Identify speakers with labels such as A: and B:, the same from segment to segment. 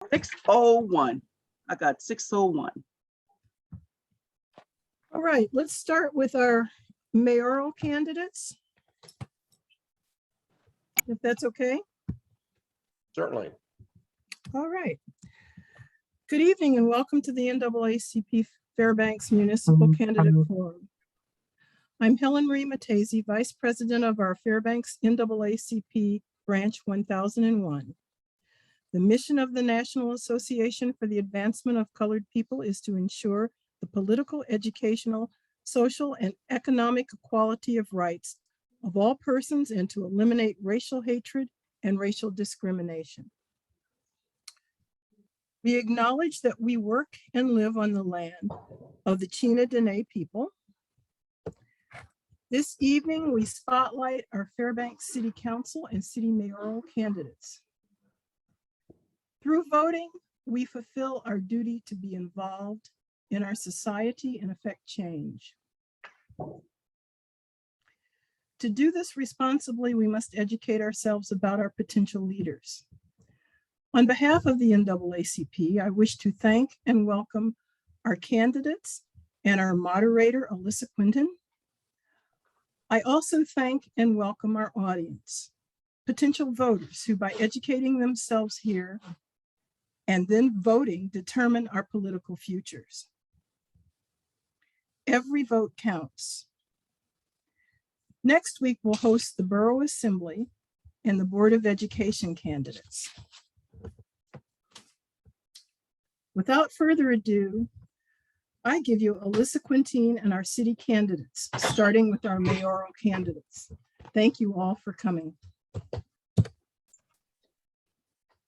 A: 601. I got 601.
B: All right, let's start with our mayoral candidates, if that's okay.
C: Certainly.
B: All right. Good evening and welcome to the NAACP Fairbanks Municipal Candidate Forum. I'm Helen Marie Matese, Vice President of our Fairbanks NAACP Branch 1001. The mission of the National Association for the Advancement of Colored People is to ensure the political, educational, social, and economic equality of rights of all persons and to eliminate racial hatred and racial discrimination. We acknowledge that we work and live on the land of the Chena Dene people. This evening, we spotlight our Fairbanks City Council and City Mayoral candidates. Through voting, we fulfill our duty to be involved in our society and affect change. To do this responsibly, we must educate ourselves about our potential leaders. On behalf of the NAACP, I wish to thank and welcome our candidates and our moderator, Alyssa Quinton. I also thank and welcome our audience, potential voters who, by educating themselves here and then voting, determine our political futures. Every vote counts. Next week, we'll host the Borough Assembly and the Board of Education candidates. Without further ado, I give you Alyssa Quintin and our city candidates, starting with our mayoral candidates. Thank you all for coming.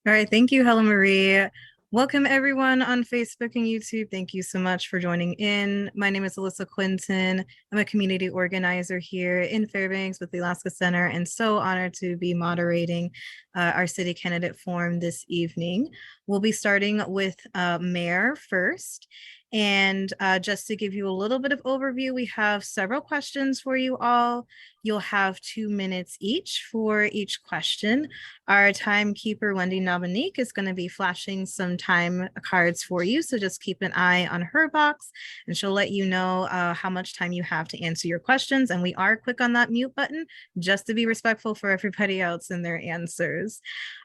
D: All right, thank you, Helen Marie. Welcome everyone on Facebook and YouTube. Thank you so much for joining in. My name is Alyssa Quinton. I'm a community organizer here in Fairbanks with the Alaska Center and so honored to be moderating our city candidate forum this evening. We'll be starting with mayor first. And just to give you a little bit of overview, we have several questions for you all. You'll have 2 minutes each for each question. Our timekeeper, Wendy Nabanique, is going to be flashing some time cards for you. So just keep an eye on her box and she'll let you know how much time you have to answer your questions. And we are quick on that mute button just to be respectful for everybody else in their answers.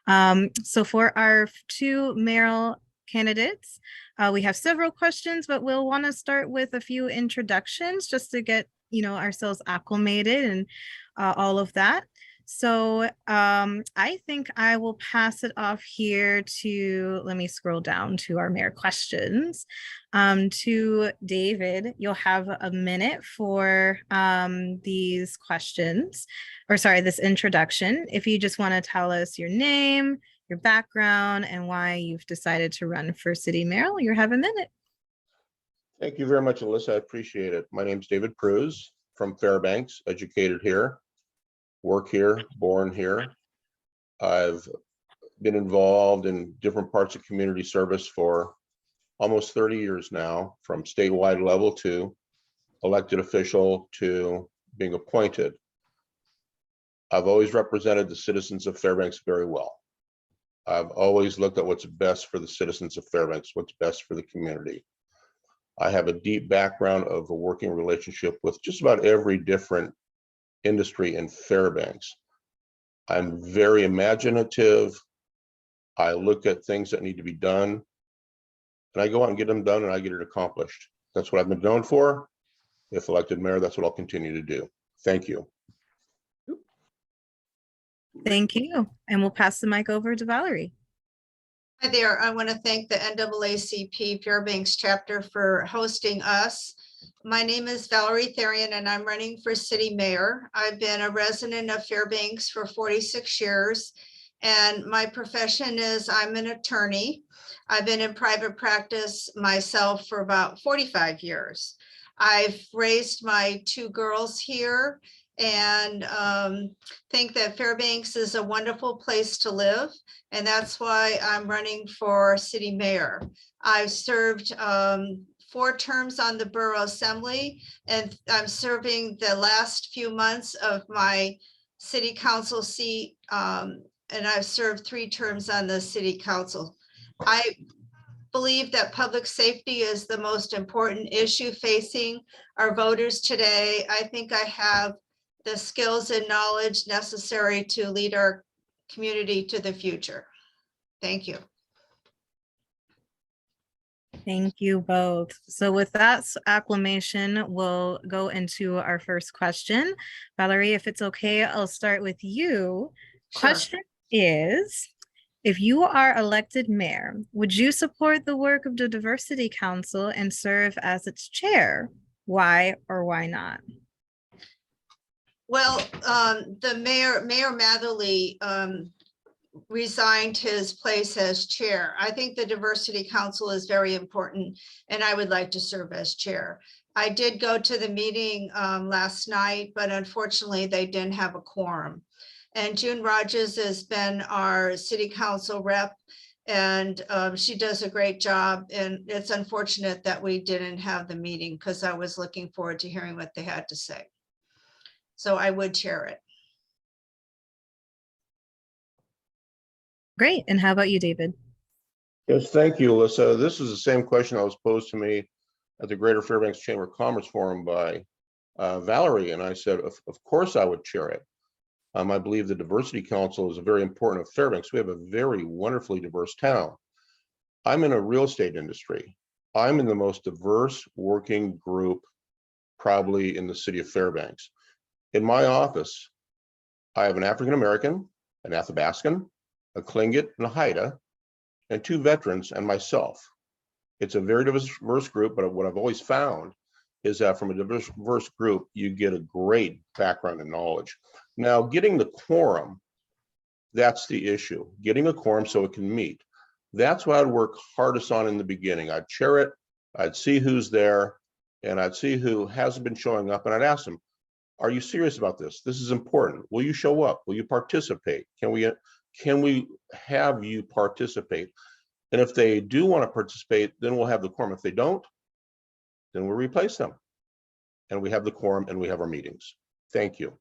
D: So for our 2 mayoral candidates, we have several questions, but we'll want to start with a few introductions just to get ourselves acclimated and all of that. So I think I will pass it off here to, let me scroll down to our mayor questions. To David, you'll have a minute for these questions, or sorry, this introduction. If you just want to tell us your name, your background, and why you've decided to run for city mayor, you have a minute.
C: Thank you very much, Alyssa. I appreciate it. My name is David Pruz from Fairbanks, educated here, work here, born here. I've been involved in different parts of community service for almost 30 years now, from statewide level to elected official to being appointed. I've always represented the citizens of Fairbanks very well. I've always looked at what's best for the citizens of Fairbanks, what's best for the community. I have a deep background of a working relationship with just about every different industry in Fairbanks. I'm very imaginative. I look at things that need to be done and I go out and get them done and I get it accomplished. That's what I've been known for. If elected mayor, that's what I'll continue to do. Thank you.
D: Thank you. And we'll pass the mic over to Valerie.
E: Hi there. I want to thank the NAACP Fairbanks chapter for hosting us. My name is Valerie Therian and I'm running for city mayor. I've been a resident of Fairbanks for 46 years and my profession is I'm an attorney. I've been in private practice myself for about 45 years. I've raised my 2 girls here and think that Fairbanks is a wonderful place to live. And that's why I'm running for city mayor. I've served 4 terms on the Borough Assembly, and I'm serving the last few months of my city council seat. And I've served 3 terms on the city council. I believe that public safety is the most important issue facing our voters today. I think I have the skills and knowledge necessary to lead our community to the future. Thank you.
D: Thank you both. So with that acclamation, we'll go into our first question. Valerie, if it's okay, I'll start with you.
E: Sure.
D: Question is, if you are elected mayor, would you support the work of the Diversity Council and serve as its chair? Why or why not?
E: Well, the Mayor Matherly resigned his place as chair. I think the Diversity Council is very important, and I would like to serve as chair. I did go to the meeting last night, but unfortunately they didn't have a quorum. And June Rogers has been our city council rep, and she does a great job. And it's unfortunate that we didn't have the meeting because I was looking forward to hearing what they had to say. So I would chair it.
D: Great. And how about you, David?
C: Yes, thank you, Alyssa. This is the same question that was posed to me at the Greater Fairbanks Chamber of Commerce Forum by Valerie, and I said, of course I would chair it. I believe the Diversity Council is very important of Fairbanks. We have a very wonderfully diverse town. I'm in a real estate industry. I'm in the most diverse working group probably in the city of Fairbanks. In my office, I have an African-American, an Athabascan, a Tlingit, and a Haida, and 2 veterans and myself. It's a very diverse group, but what I've always found is that from a diverse group, you get a great background and knowledge. Now, getting the quorum, that's the issue. Getting a quorum so it can meet. That's what I'd work hardest on in the beginning. I'd chair it, I'd see who's there, and I'd see who hasn't been showing up, and I'd ask them, are you serious about this? This is important. Will you show up? Will you participate? Can we have you participate? And if they do want to participate, then we'll have the quorum. If they don't, then we'll replace them. And we have the quorum and we have our meetings. Thank you.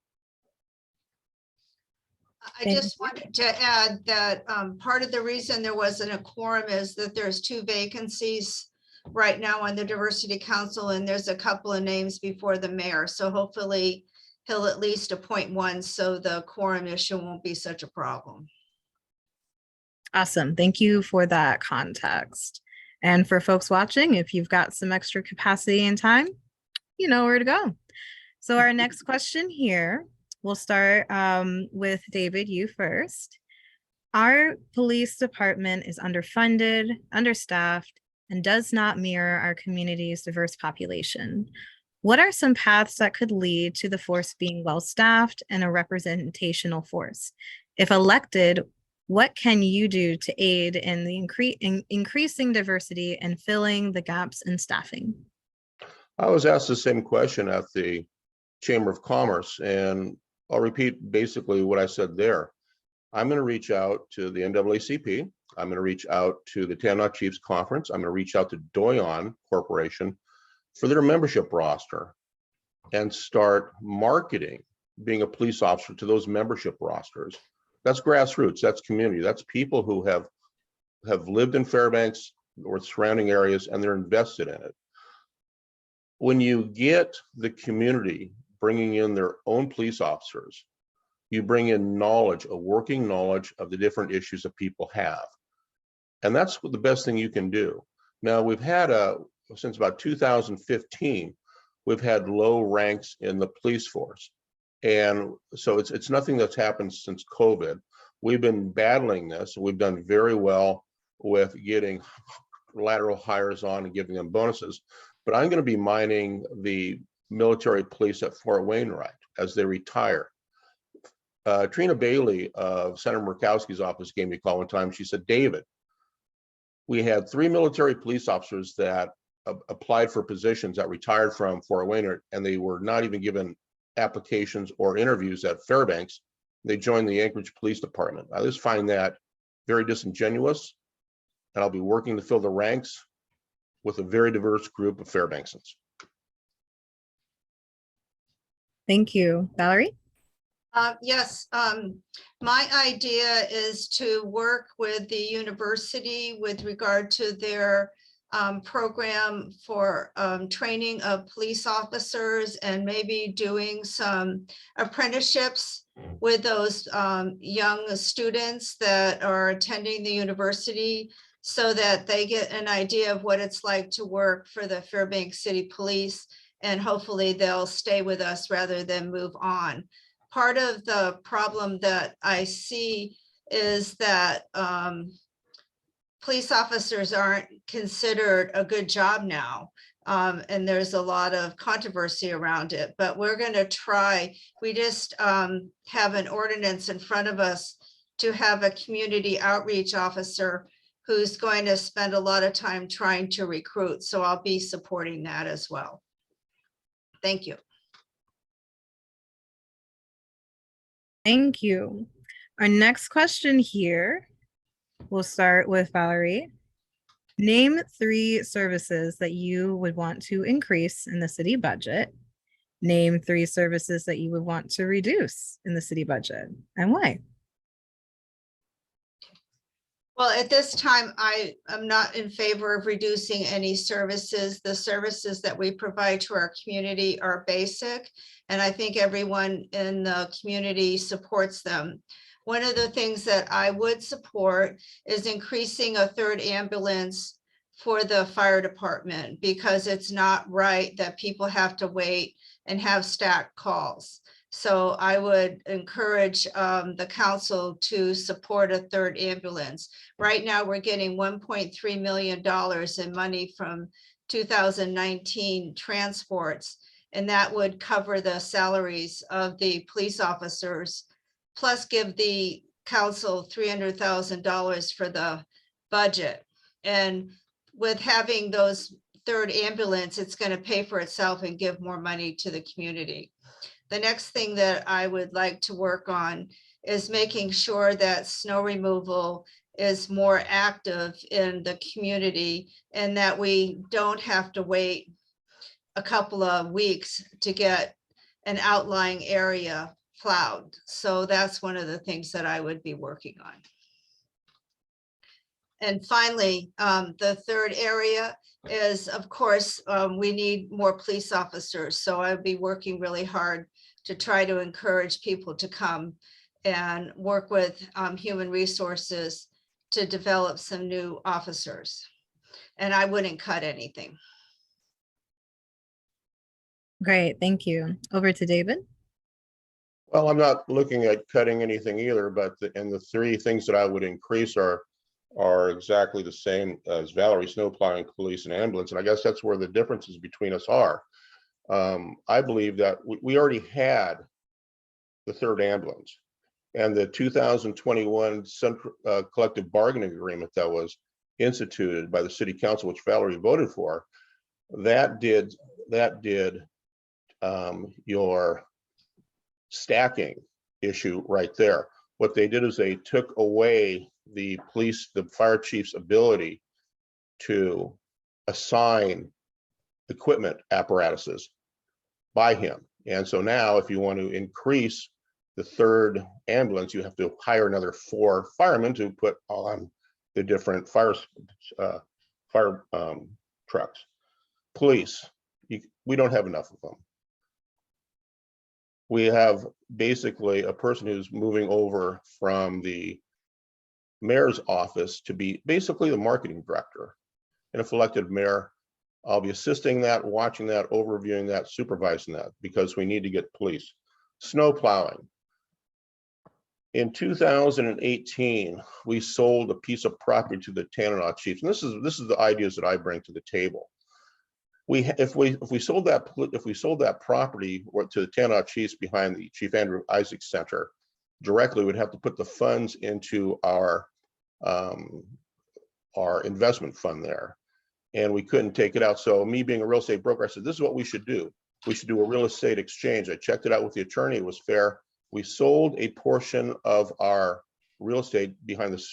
E: I just wanted to add that part of the reason there wasn't a quorum is that there's 2 vacancies right now on the Diversity Council, and there's a couple of names before the mayor. So hopefully he'll at least appoint one so the quorum issue won't be such a problem.
D: Awesome. Thank you for that context. And for folks watching, if you've got some extra capacity and time, you know where to go. So our next question here, we'll start with David, you first. Our police department is underfunded, understaffed, and does not mirror our community's diverse population. What are some paths that could lead to the force being well-staffed and a representational force? If elected, what can you do to aid in the increasing diversity and filling the gaps in staffing?
C: I was asked the same question at the Chamber of Commerce, and I'll repeat basically what I said there. I'm going to reach out to the NAACP. I'm going to reach out to the Tanana Chiefs Conference. I'm going to reach out to Doyon Corporation for their membership roster and start marketing being a police officer to those membership rosters. That's grassroots, that's community, that's people who have lived in Fairbanks or surrounding areas and they're invested in it. When you get the community bringing in their own police officers, you bring in knowledge, a working knowledge of the different issues that people have. And that's the best thing you can do. Now, we've had since about 2015, we've had low ranks in the police force. And so it's nothing that's happened since COVID. We've been battling this. We've done very well with getting lateral hires on and giving them bonuses. But I'm going to be mining the military police at Fort Wainwright as they retire. Trina Bailey of Senator Murkowski's office gave me a call one time. She said, David, we had 3 military police officers that applied for positions that retired from Fort Wainwright, and they were not even given applications or interviews at Fairbanks. They joined the Anchorage Police Department. I just find that very disingenuous, and I'll be working to fill the ranks with a very diverse group of Fairbanksans.
D: Thank you. Valerie?
E: Yes, my idea is to work with the university with regard to their program for training of police officers and maybe doing some apprenticeships with those young students that are attending the university so that they get an idea of what it's like to work for the Fairbanks City Police, and hopefully they'll stay with us rather than move on. Part of the problem that I see is that police officers aren't considered a good job now. And there's a lot of controversy around it, but we're going to try. We just have an ordinance in front of us to have a community outreach officer who's going to spend a lot of time trying to recruit. So I'll be supporting that as well. Thank you.
D: Thank you. Our next question here, we'll start with Valerie. Name 3 services that you would want to increase in the city budget. Name 3 services that you would want to reduce in the city budget, and why?
E: Well, at this time, I am not in favor of reducing any services. The services that we provide to our community are basic, and I think everyone in the community supports them. One of the things that I would support is increasing a 3rd ambulance for the fire department, because it's not right that people have to wait and have stacked calls. So I would encourage the council to support a 3rd ambulance. Right now, we're getting $1.3 million in money from 2019 transports, and that would cover the salaries of the police officers, plus give the council $300,000 for the budget. And with having those 3rd ambulance, it's going to pay for itself and give more money to the community. The next thing that I would like to work on is making sure that snow removal is more active in the community, and that we don't have to wait a couple of weeks to get an outlying area plowed. So that's one of the things that I would be working on. And finally, the 3rd area is, of course, we need more police officers. So I'll be working really hard to try to encourage people to come and work with human resources to develop some new officers. And I wouldn't cut anything.
D: Great, thank you. Over to David.
C: Well, I'm not looking at cutting anything either, but the 3 things that I would increase are exactly the same as Valerie: snow plowing, police, and ambulance. And I guess that's where the differences between us are. I believe that we already had the 3rd ambulance, and the 2021 collective bargaining agreement that was instituted by the city council, which Valerie voted for, that did your stacking issue right there. What they did is they took away the fire chief's ability to assign equipment apparatuses by him. And so now if you want to increase the 3rd ambulance, you have to hire another 4 firemen to put on the different fire trucks. Police, we don't have enough of them. We have basically a person who's moving over from the mayor's office to be basically the marketing director. And if elected mayor, I'll be assisting that, watching that, overviewing that, supervising that, because we need to get police. Snow plowing. In 2018, we sold a piece of property to the NAACP chiefs, and this is the ideas that I bring to the table. If we sold that property to the NAACP chiefs behind the Chief Andrew Isaac Center directly, we'd have to put the funds into our investment fund there, and we couldn't take it out. So me being a real estate broker, I said, this is what we should do. We should do a real estate exchange. I checked it out with the attorney. It was fair. We sold a portion of our real estate behind the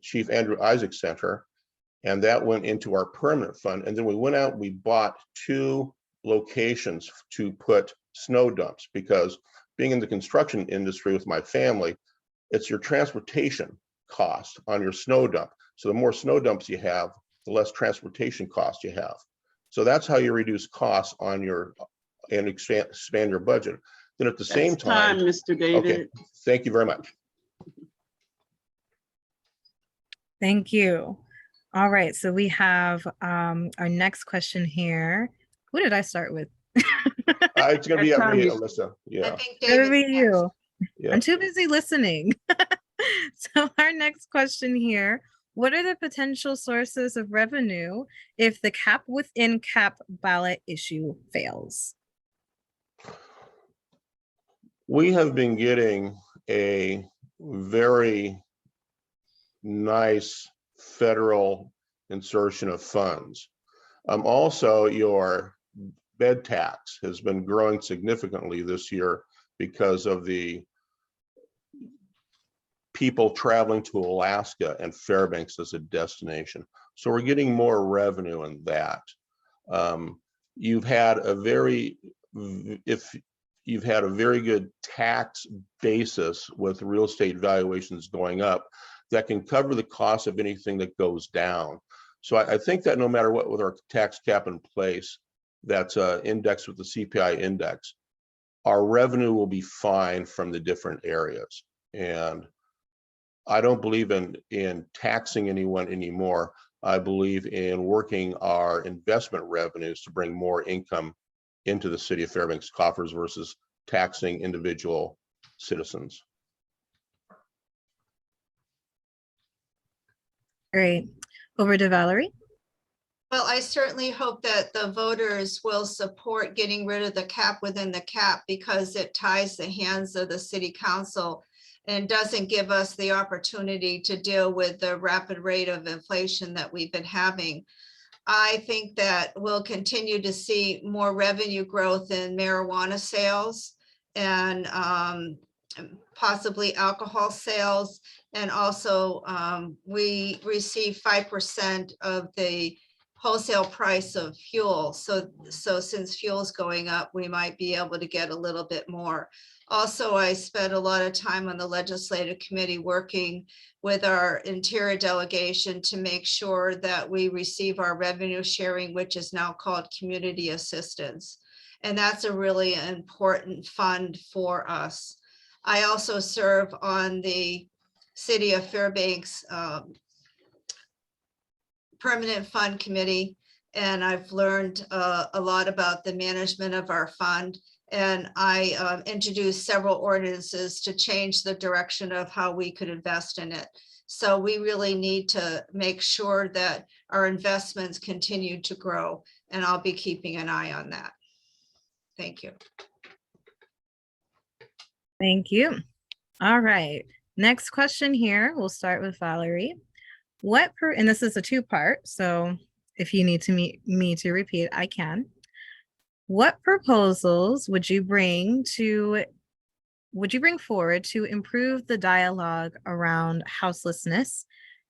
C: Chief Andrew Isaac Center, and that went into our permanent fund. And then we went out, we bought 2 locations to put snow dumps, because being in the construction industry with my family, it's your transportation cost on your snow dump. So the more snow dumps you have, the less transportation cost you have. So that's how you reduce costs on your and expand your budget. Then at the same
A: That's time,
C: time,
A: Mr.
C: okay,
A: David.
C: thank you very much.
D: Thank you. All right, so we have our next question here. Who did I start with?
C: It's gonna be
A: That
C: at
A: time
C: me,
A: is-
C: Alyssa.
E: I
C: Yeah,
E: think
D: It's gonna
E: David's
D: be
E: next.
D: you.
C: yeah.
D: I'm too busy listening. So our next question here, what are the potential sources of revenue if the cap within cap ballot issue fails?
C: We have been getting a very nice federal insertion of funds. Also, your bed tax has been growing significantly this year because of the people traveling to Alaska and Fairbanks as a destination. So we're getting more revenue in that. You've had a very good tax basis with real estate valuations going up that can cover the cost of anything that goes down. So I think that no matter what, with our tax cap in place, that's indexed with the CPI index, our revenue will be fine from the different areas. And I don't believe in taxing anyone anymore. I believe in working our investment revenues to bring more income into the city of Fairbanks coffers versus taxing individual citizens.
D: Great. Over to Valerie.
E: Well, I certainly hope that the voters will support getting rid of the cap within the cap because it ties the hands of the city council and doesn't give us the opportunity to deal with the rapid rate of inflation that we've been having. I think that we'll continue to see more revenue growth in marijuana sales and possibly alcohol sales. And also we receive 5% of the wholesale price of fuel. So since fuel's going up, we might be able to get a little bit more. Also, I spent a lot of time on the legislative committee working with our interior delegation to make sure that we receive our revenue sharing, which is now called community assistance. And that's a really important fund for us. I also serve on the City of Fairbanks Permanent Fund Committee, and I've learned a lot about the management of our fund. And I introduced several ordinances to change the direction of how we could invest in it. So we really need to make sure that our investments continue to grow, and I'll be keeping an eye on that. Thank you.
D: Thank you. All right. Next question here. We'll start with Valerie. And this is a two-part, so if you need me to repeat, I can. What proposals would you bring forward to improve the dialogue around houselessness,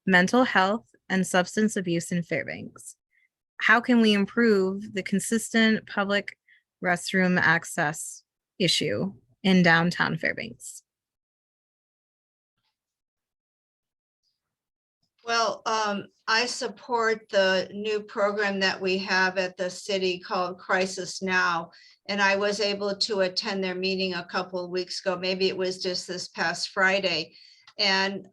D: mental health, and substance abuse in Fairbanks? How can we improve the consistent public restroom access issue in downtown Fairbanks?
E: Well, I support the new program that we have at the city called Crisis Now. And I was able to attend their meeting a couple of weeks ago. Maybe it was just this past Friday. And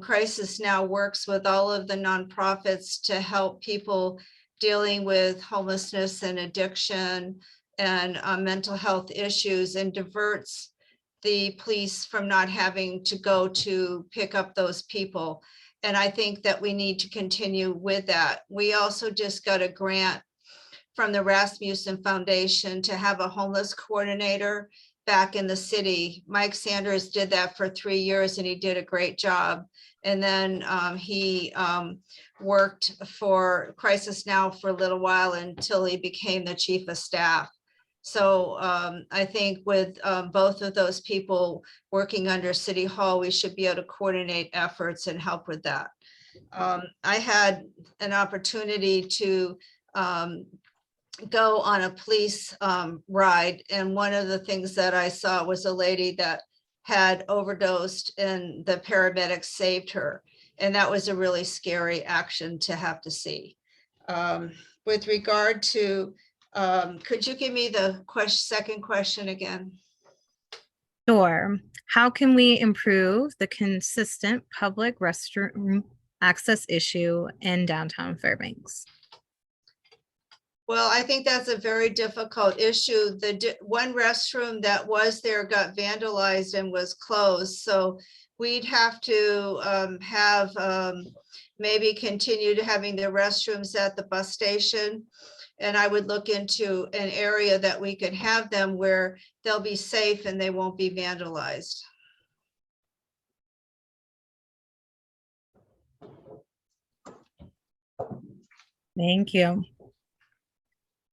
E: Crisis Now works with all of the nonprofits to help people dealing with homelessness and addiction and mental health issues, and diverts the police from not having to go to pick up those people. And I think that we need to continue with that. We also just got a grant from the Rasmussen Foundation to have a homeless coordinator back in the city. Mike Sanders did that for 3 years and he did a great job. And then he worked for Crisis Now for a little while until he became the chief of staff. So I think with both of those people working under City Hall, we should be able to coordinate efforts and help with that. I had an opportunity to go on a police ride. And one of the things that I saw was a lady that had overdosed and the paramedics saved her. And that was a really scary action to have to see. With regard to, could you give me the second question again?
D: Sure. How can we improve the consistent public restroom access issue in downtown Fairbanks?
E: Well, I think that's a very difficult issue. The one restroom that was there got vandalized and was closed. So we'd have to maybe continue to having the restrooms at the bus station. And I would look into an area that we could have them where they'll be safe and they won't be vandalized.
D: Thank you.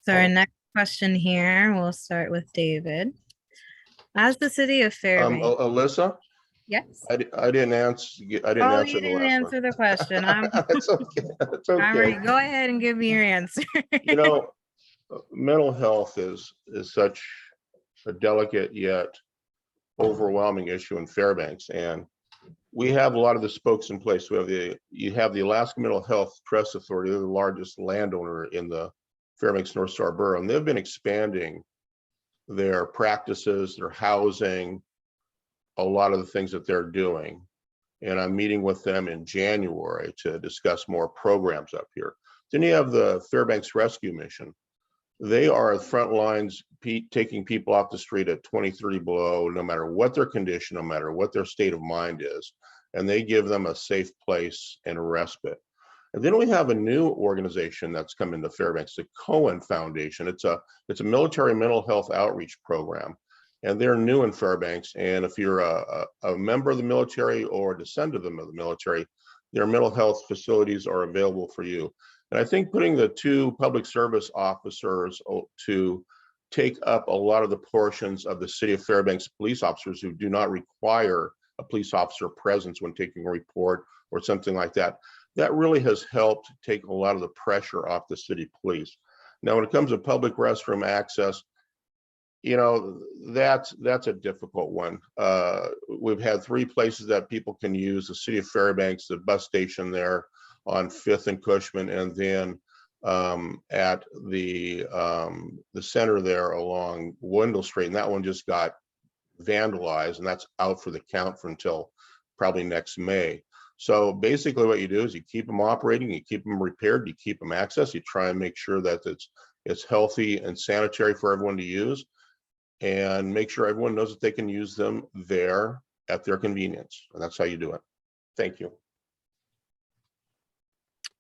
D: So our next question here, we'll start with David. As the city of Fairbanks,
C: Alyssa,
D: yes.
C: I didn't answer. I didn't
D: Oh,
C: answer
D: you
C: the
D: didn't
C: last
D: answer the question.
C: It's okay. It's
D: I'm ready.
C: okay.
D: Go ahead and give me your answer.
C: You know, mental health is such a delicate yet overwhelming issue in Fairbanks, and we have a lot of the spokes in place. You have the Alaska Mental Health Trust Authority. They're the largest landowner in the Fairbanks North Star Borough, and they've been expanding their practices, their housing, a lot of the things that they're doing. And I'm meeting with them in January to discuss more programs up here. Then you have the Fairbanks Rescue Mission. They are at front lines, taking people off the street at 20, 30 below, no matter what their condition, no matter what their state of mind is. And they give them a safe place and a respite. And then we have a new organization that's come into Fairbanks, the Cohen Foundation. It's a military mental health outreach program. And they're new in Fairbanks. And if you're a member of the military or a descendant of the military, their mental health facilities are available for you. And I think putting the two public service officers to take up a lot of the portions of the city of Fairbanks police officers who do not require a police officer presence when taking a report or something like that, that really has helped take a lot of the pressure off the city police. Now, when it comes to public restroom access, you know, that's a difficult one. We've had 3 places that people can use: the city of Fairbanks, the bus station there on 5th and Cushman, and then at the center there along Wendell Street. And that one just got vandalized, and that's out for the count for until probably next May. So basically what you do is you keep them operating, you keep them repaired, you keep them access, you try and make sure that it's healthy and sanitary for everyone to use, and make sure everyone knows that they can use them there at their convenience. And that's how you do it. Thank you.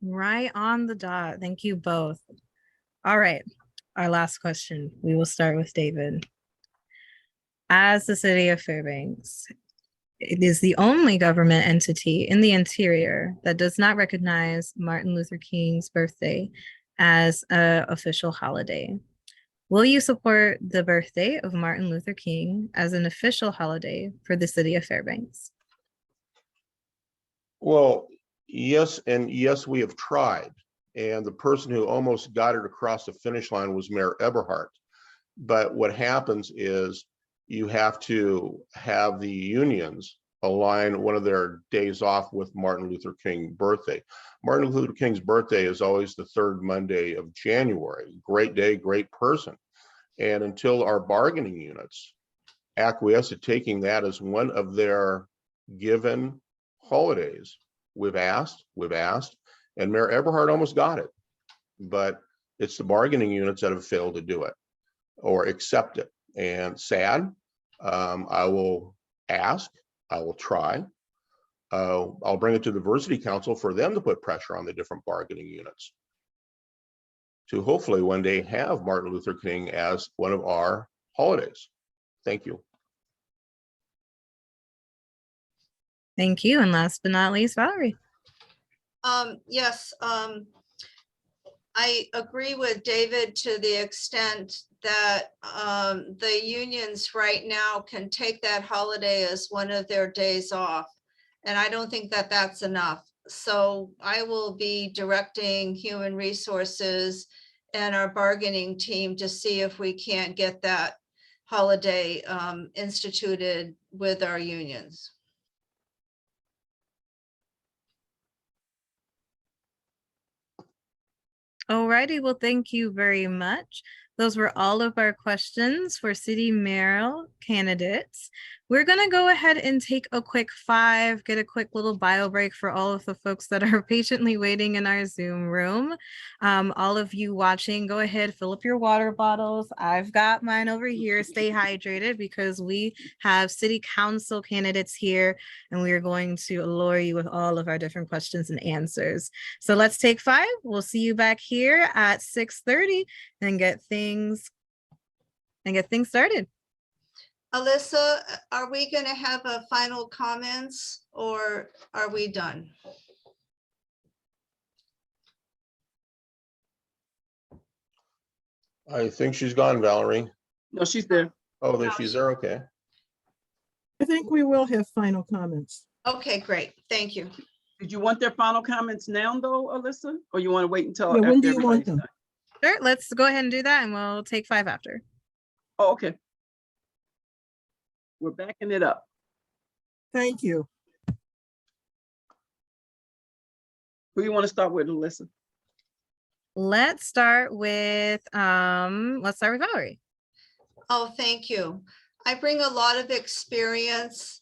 D: Right on the dot. Thank you both. All right. Our last question. We will start with David. As the city of Fairbanks, it is the only government entity in the interior that does not recognize Martin Luther King's birthday as an official holiday. Will you support the birthday of Martin Luther King as an official holiday for the city of Fairbanks?
C: Well, yes, and yes, we have tried. And the person who almost got it across the finish line was Mayor Eberhardt. But what happens is you have to have the unions align one of their days off with Martin Luther King birthday. Martin Luther King's birthday is always the 3rd Monday of January. Great day, great person. And until our bargaining units acquiesce to taking that as one of their given holidays, we've asked, and Mayor Eberhardt almost got it. But it's the bargaining units that have failed to do it or accept it. And sad. I will ask, I will try. I'll bring it to the Diversity Council for them to put pressure on the different bargaining units to hopefully one day have Martin Luther King as one of our holidays. Thank you.
D: Thank you. And last but not least, Valerie.
E: Yes, I agree with David to the extent that the unions right now can take that holiday as one of their days off. And I don't think that that's enough. So I will be directing human resources and our bargaining team to see if we can't get that holiday instituted with our unions.
D: Alrighty, well, thank you very much. Those were all of our questions for city mayoral candidates. We're gonna go ahead and take a quick 5, get a quick little bio break for all of the folks that are patiently waiting in our Zoom room. All of you watching, go ahead, fill up your water bottles. I've got mine over here. Stay hydrated because we have city council candidates here and we are going to allure you with all of our different questions and answers. So let's take 5. We'll see you back here at 6:30 and get things started.
E: Alyssa, are we going to have a final comments or are we done?
C: I think she's gone, Valerie.
A: No, she's there.
C: Oh, there she's there. Okay.
B: I think we will have final comments.
E: Okay, great. Thank you.
A: Did you want their final comments now though, Alyssa? Or you want to wait until
B: Yeah, when
A: after
B: do you want
A: everybody's
B: them?
A: done?
D: Sure, let's go ahead and do that and we'll take 5 after.
A: Oh, okay. We're backing it up.
B: Thank you.
A: Who do you want to start with, Alyssa?
D: Let's start with Valerie.
E: Oh, thank you. I bring a lot of experience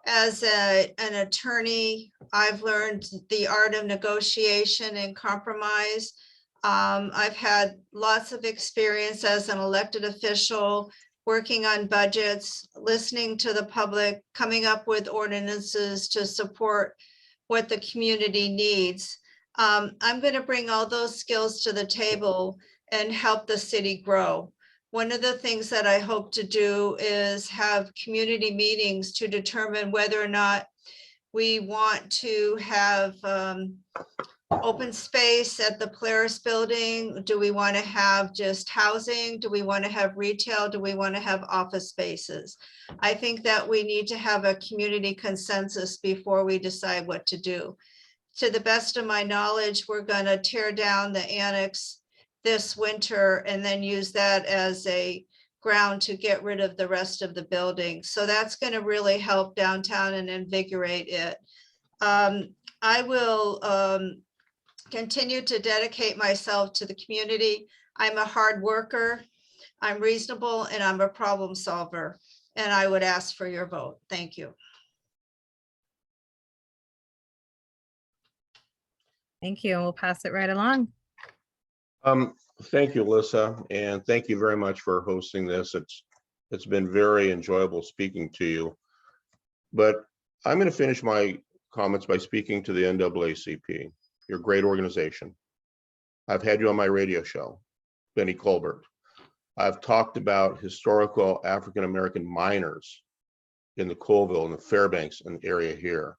E: as an attorney. I've learned the art of negotiation and compromise. I've had lots of experience as an elected official, working on budgets, listening to the public, coming up with ordinances to support what the community needs. I'm going to bring all those skills to the table and help the city grow. One of the things that I hope to do is have community meetings to determine whether or not we want to have open space at the Polaris building. Do we want to have just housing? Do we want to have retail? Do we want to have office spaces? I think that we need to have a community consensus before we decide what to do. To the best of my knowledge, we're going to tear down the annex this winter and then use that as a ground to get rid of the rest of the building. So that's going to really help downtown and invigorate it. I will continue to dedicate myself to the community. I'm a hard worker, I'm reasonable, and I'm a problem solver. And I would ask for your vote. Thank you.
D: Thank you. We'll pass it right along.
C: Thank you, Alyssa, and thank you very much for hosting this. It's been very enjoyable speaking to you. But I'm going to finish my comments by speaking to the NAACP. You're a great organization. I've had you on my radio show, Benny Colbert. I've talked about historical African-American miners in the Colville and the Fairbanks and area here.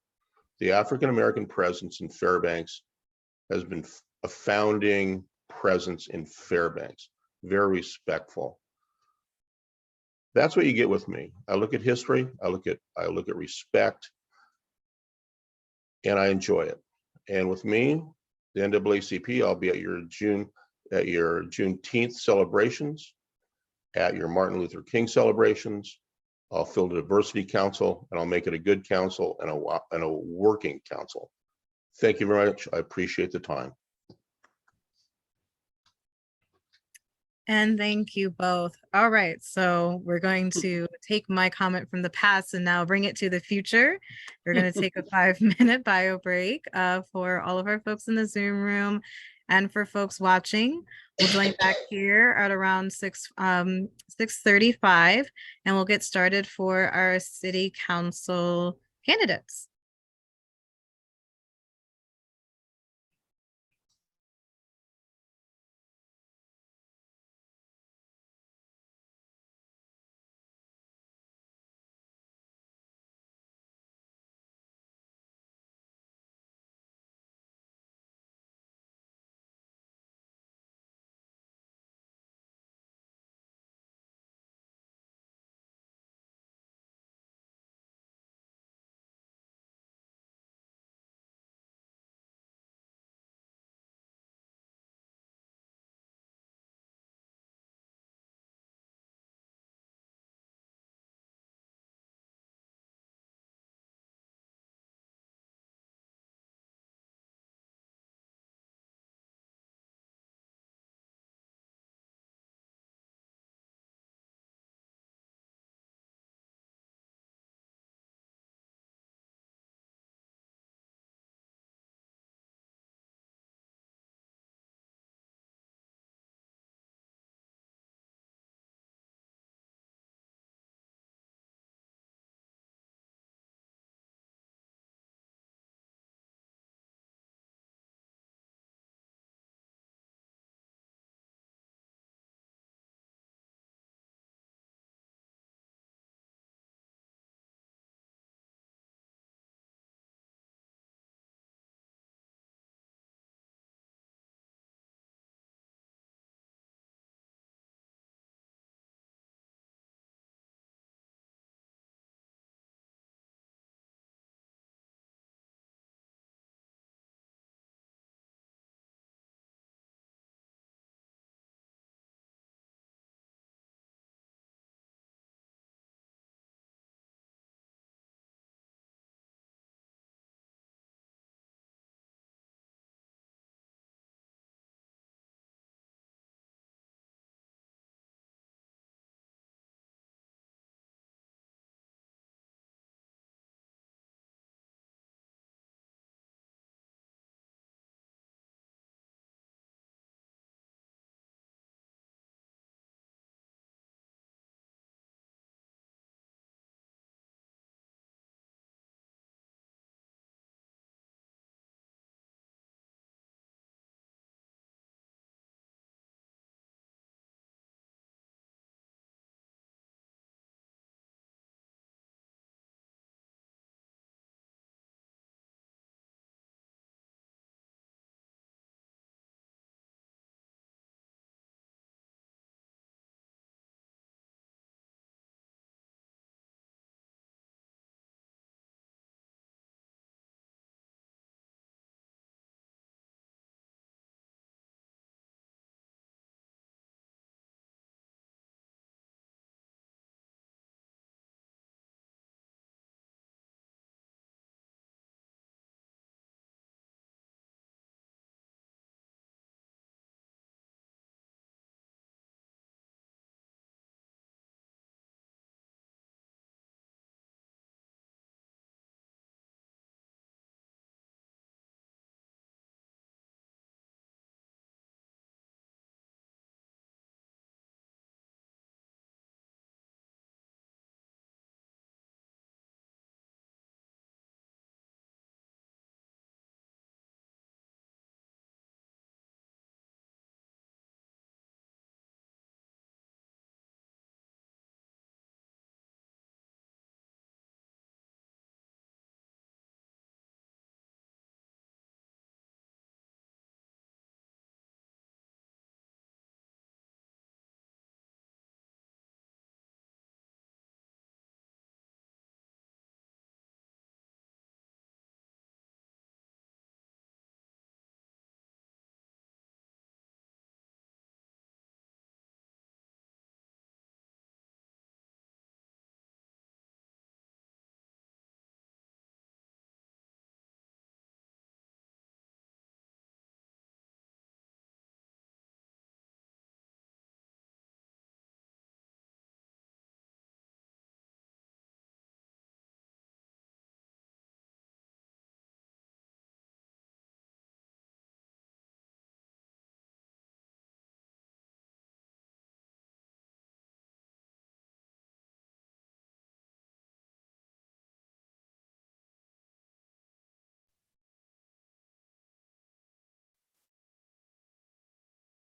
C: The African-American presence in Fairbanks has been a founding presence in Fairbanks, very respectful. That's what you get with me. I look at history, I look at respect, and I enjoy it. And with me, the NAACP, I'll be at your Juneteenth celebrations, at your Martin Luther King celebrations. I'll fill the diversity council, and I'll make it a good council and a working council. Thank you very much. I appreciate the time.
D: And thank you both. All right, so we're going to take my comment from the past and now bring it to the future. We're going to take a 5-minute bio break for all of our folks in the Zoom room and for folks watching. We'll join back here at around 6:35, and we'll get started for our city council candidates.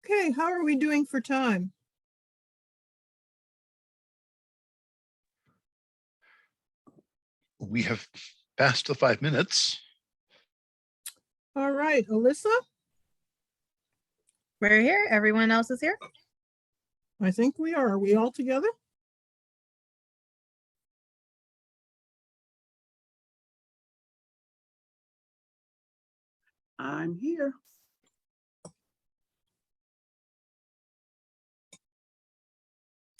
B: Okay, how are we doing for time?
F: We have passed the 5 minutes.
B: All right, Alyssa,
D: We're here. Everyone else is here.
B: I think we are. Are we all together?
A: I'm here.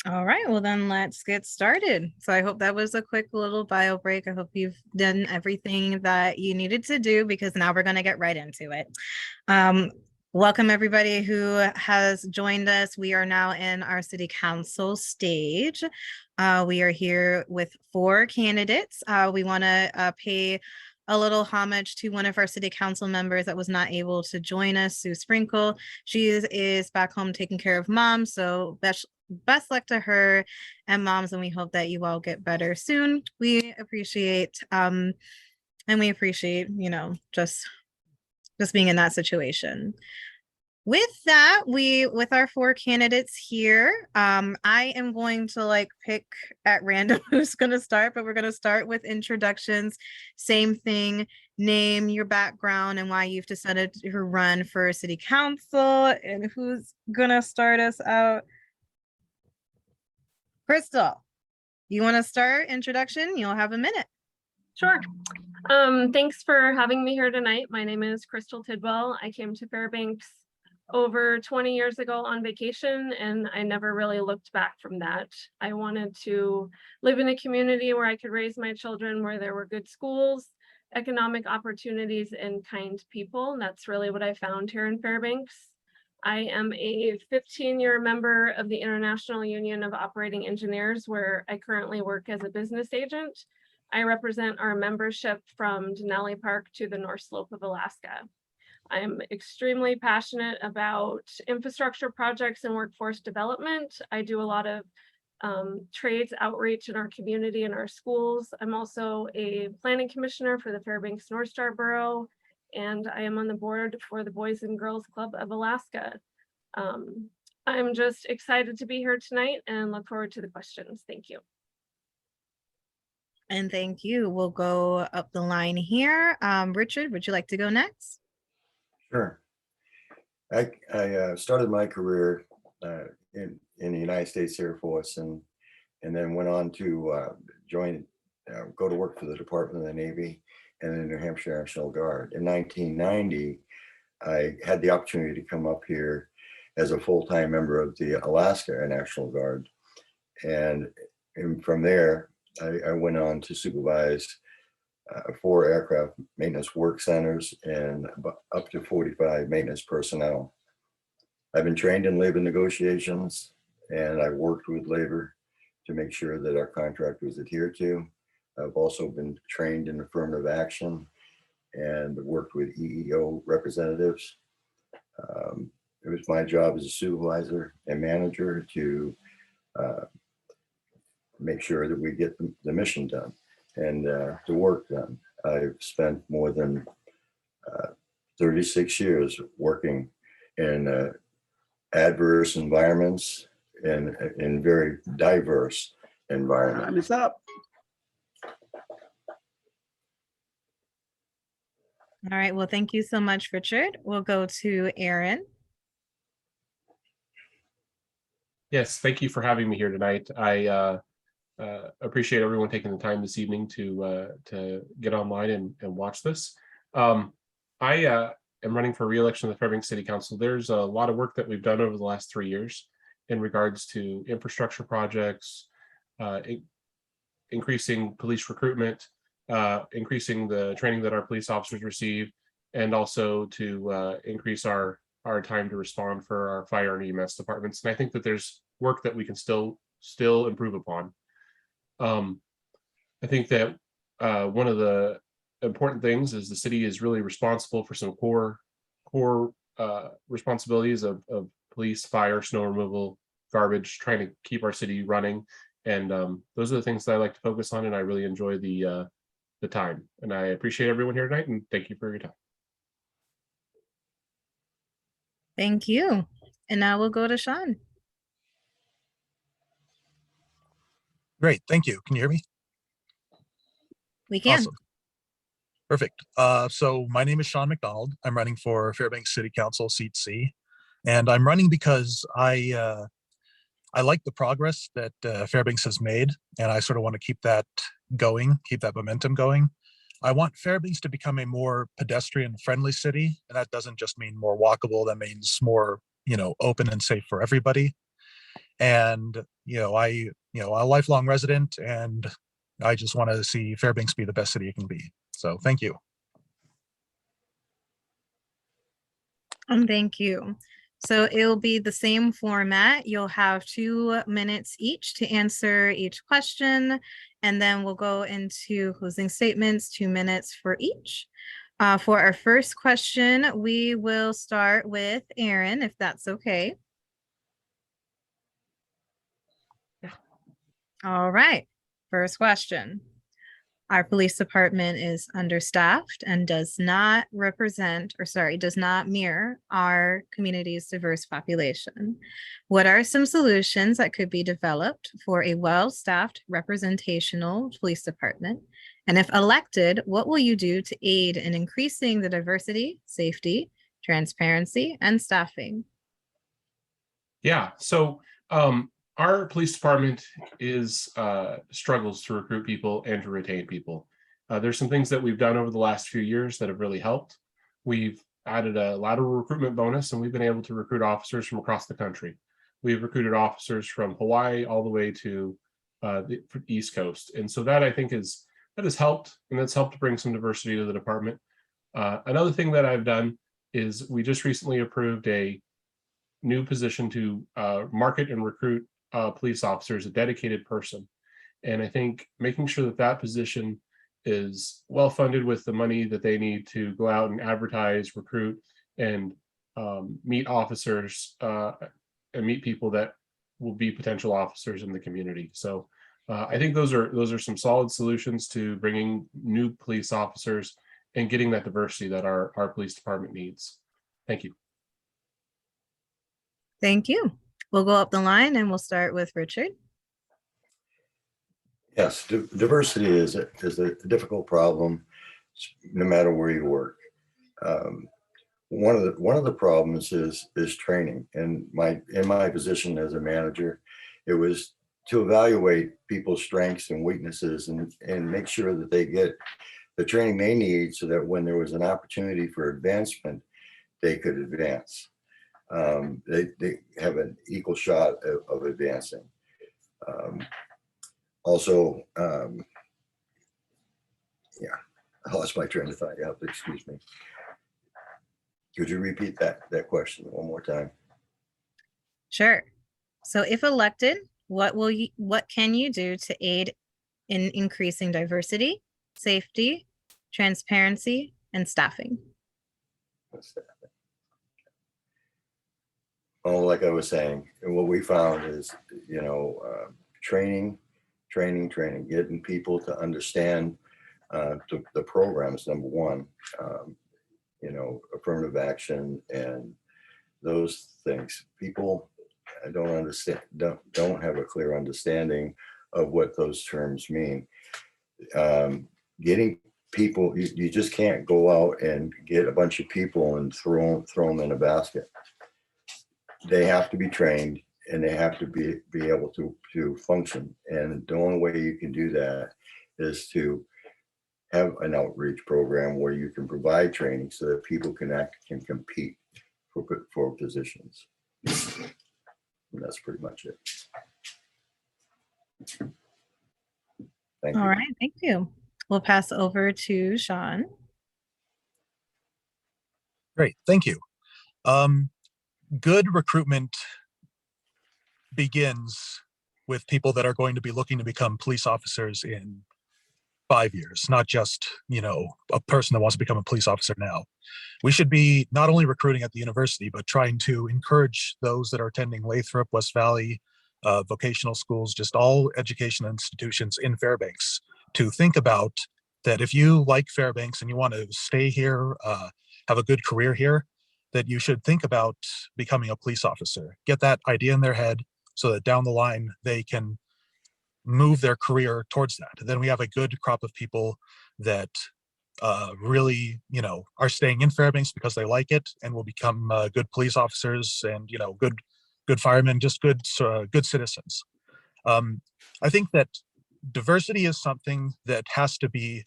D: All right, well then let's get started. So I hope that was a quick little bio break. I hope you've done everything that you needed to do because now we're going to get right into it. Welcome everybody who has joined us. We are now in our city council stage. We are here with 4 candidates. We want to pay a little homage to one of our city council members that was not able to join us, Sue Sprinkle. She is back home taking care of mom, so best luck to her and moms, and we hope that you all get better soon. We appreciate and we appreciate, you know, just being in that situation. With that, with our 4 candidates here, I am going to pick at random who's going to start, but we're going to start with introductions. Same thing, name, your background, and why you've decided to run for city council. And who's going to start us out? Crystal, you want to start introduction? You'll have a minute.
G: Sure. Thanks for having me here tonight. My name is Crystal Tidwell. I came to Fairbanks over 20 years ago on vacation, and I never really looked back from that. I wanted to live in a community where I could raise my children, where there were good schools, economic opportunities, and kind people. And that's really what I found here in Fairbanks. I am a 15-year member of the International Union of Operating Engineers, where I currently work as a business agent. I represent our membership from Denali Park to the North Slope of Alaska. I'm extremely passionate about infrastructure projects and workforce development. I do a lot of trades outreach in our community and our schools. I'm also a planning commissioner for the Fairbanks North Star Borough, and I am on the board for the Boys and Girls Club of Alaska. I'm just excited to be here tonight and look forward to the questions. Thank you.
D: And thank you. We'll go up the line here. Richard, would you like to go next?
H: Sure. I started my career in the United States Air Force and then went on to go to work for the Department of the Navy and the New Hampshire National Guard. In 1990, I had the opportunity to come up here as a full-time member of the Alaska National Guard. And from there, I went on to supervise 4 aircraft maintenance work centers and up to 45 maintenance personnel. I've been trained in labor negotiations, and I've worked with labor to make sure that our contract was adhered to. I've also been trained in affirmative action and worked with EEO representatives. It was my job as a supervisor and manager to make sure that we get the mission done and the work done. I've spent more than 36 years working in adverse environments and in very diverse environments.
A: Time is up.
D: All right. Well, thank you so much, Richard. We'll go to Aaron.
I: Yes, thank you for having me here tonight. I appreciate everyone taking the time this evening to get online and watch this. I am running for re-election to the Fairbanks City Council. There's a lot of work that we've done over the last 3 years in regards to infrastructure projects, increasing police recruitment, increasing the training that our police officers receive, and also to increase our time to respond for our fire and EMS departments. And I think that there's work that we can still improve upon. I think that one of the important things is the city is really responsible for some core responsibilities of police, fire, snow removal, garbage, trying to keep our city running. And those are the things that I like to focus on, and I really enjoy the time. And I appreciate everyone here tonight, and thank you for your time.
D: Thank you. And now we'll go to Sean.
J: Great, thank you. Can you hear me?
D: We can.
J: Awesome. Perfect. So my name is Sean McDonald. I'm running for Fairbanks City Council seat C, and I'm running because I like the progress that Fairbanks has made, and I sort of want to keep that going, keep that momentum going. I want Fairbanks to become a more pedestrian-friendly city, and that doesn't just mean more walkable. That means more, open and safe for everybody. And I'm a lifelong resident, and I just want to see Fairbanks be the best city it can be. So thank you.
D: Thank you. So it'll be the same format. You'll have 2 minutes each to answer each question, and then we'll go into closing statements, 2 minutes for each. For our first question, we will start with Aaron, if that's okay. All right, first question. Our police department is understaffed and does not mirror our community's diverse population. What are some solutions that could be developed for a well-staffed representational police department? And if elected, what will you do to aid in increasing the diversity, safety, transparency, and staffing?
I: Yeah, so our police department struggles to recruit people and to retain people. There's some things that we've done over the last few years that have really helped. We've added a lateral recruitment bonus, and we've been able to recruit officers from across the country. We've recruited officers from Hawaii all the way to the East Coast. And so that, I think, has helped, and that's helped to bring some diversity to the department. Another thing that I've done is we just recently approved a new position to market and recruit police officers, a dedicated person. And I think making sure that that position is well funded with the money that they need to go out and advertise, recruit, and meet officers and meet people that will be potential officers in the community. So I think those are some solid solutions to bringing new police officers and getting that diversity that our police department needs. Thank you.
D: Thank you. We'll go up the line and we'll start with Richard.
H: Yes, diversity is a difficult problem, no matter where you work. One of the problems is training. And in my position as a manager, it was to evaluate people's strengths and weaknesses and make sure that they get the training they need so that when there was an opportunity for advancement, they could advance. They have an equal shot of advancing. Also, yeah, I lost my train of thought. Yeah, excuse me. Could you repeat that question one more time?
D: Sure. So if elected, what can you do to aid in increasing diversity, safety, transparency, and staffing?
H: Oh, like I was saying, and what we found is, training, getting people to understand the programs, number one, affirmative action and those things. People don't understand, don't have a clear understanding of what those terms mean. Getting people, you just can't go out and get a bunch of people and throw them in a basket. They have to be trained and they have to be able to function. And the only way you can do that is to have an outreach program where you can provide training so that people can compete for positions. And that's pretty much it. Thank you.
D: All right, thank you. We'll pass over to Sean.
J: Great, thank you. Good recruitment begins with people that are going to be looking to become police officers in 5 years, not just, a person that wants to become a police officer now. We should be not only recruiting at the university, but trying to encourage those that are attending Lathrop, West Valley, vocational schools, just all education institutions in Fairbanks to think about that if you like Fairbanks and you want to stay here, have a good career here, that you should think about becoming a police officer. Get that idea in their head so that down the line they can move their career towards that. Then we have a good crop of people that really, are staying in Fairbanks because they like it and will become good police officers and, good firemen, just good citizens. I think that diversity is something that has to be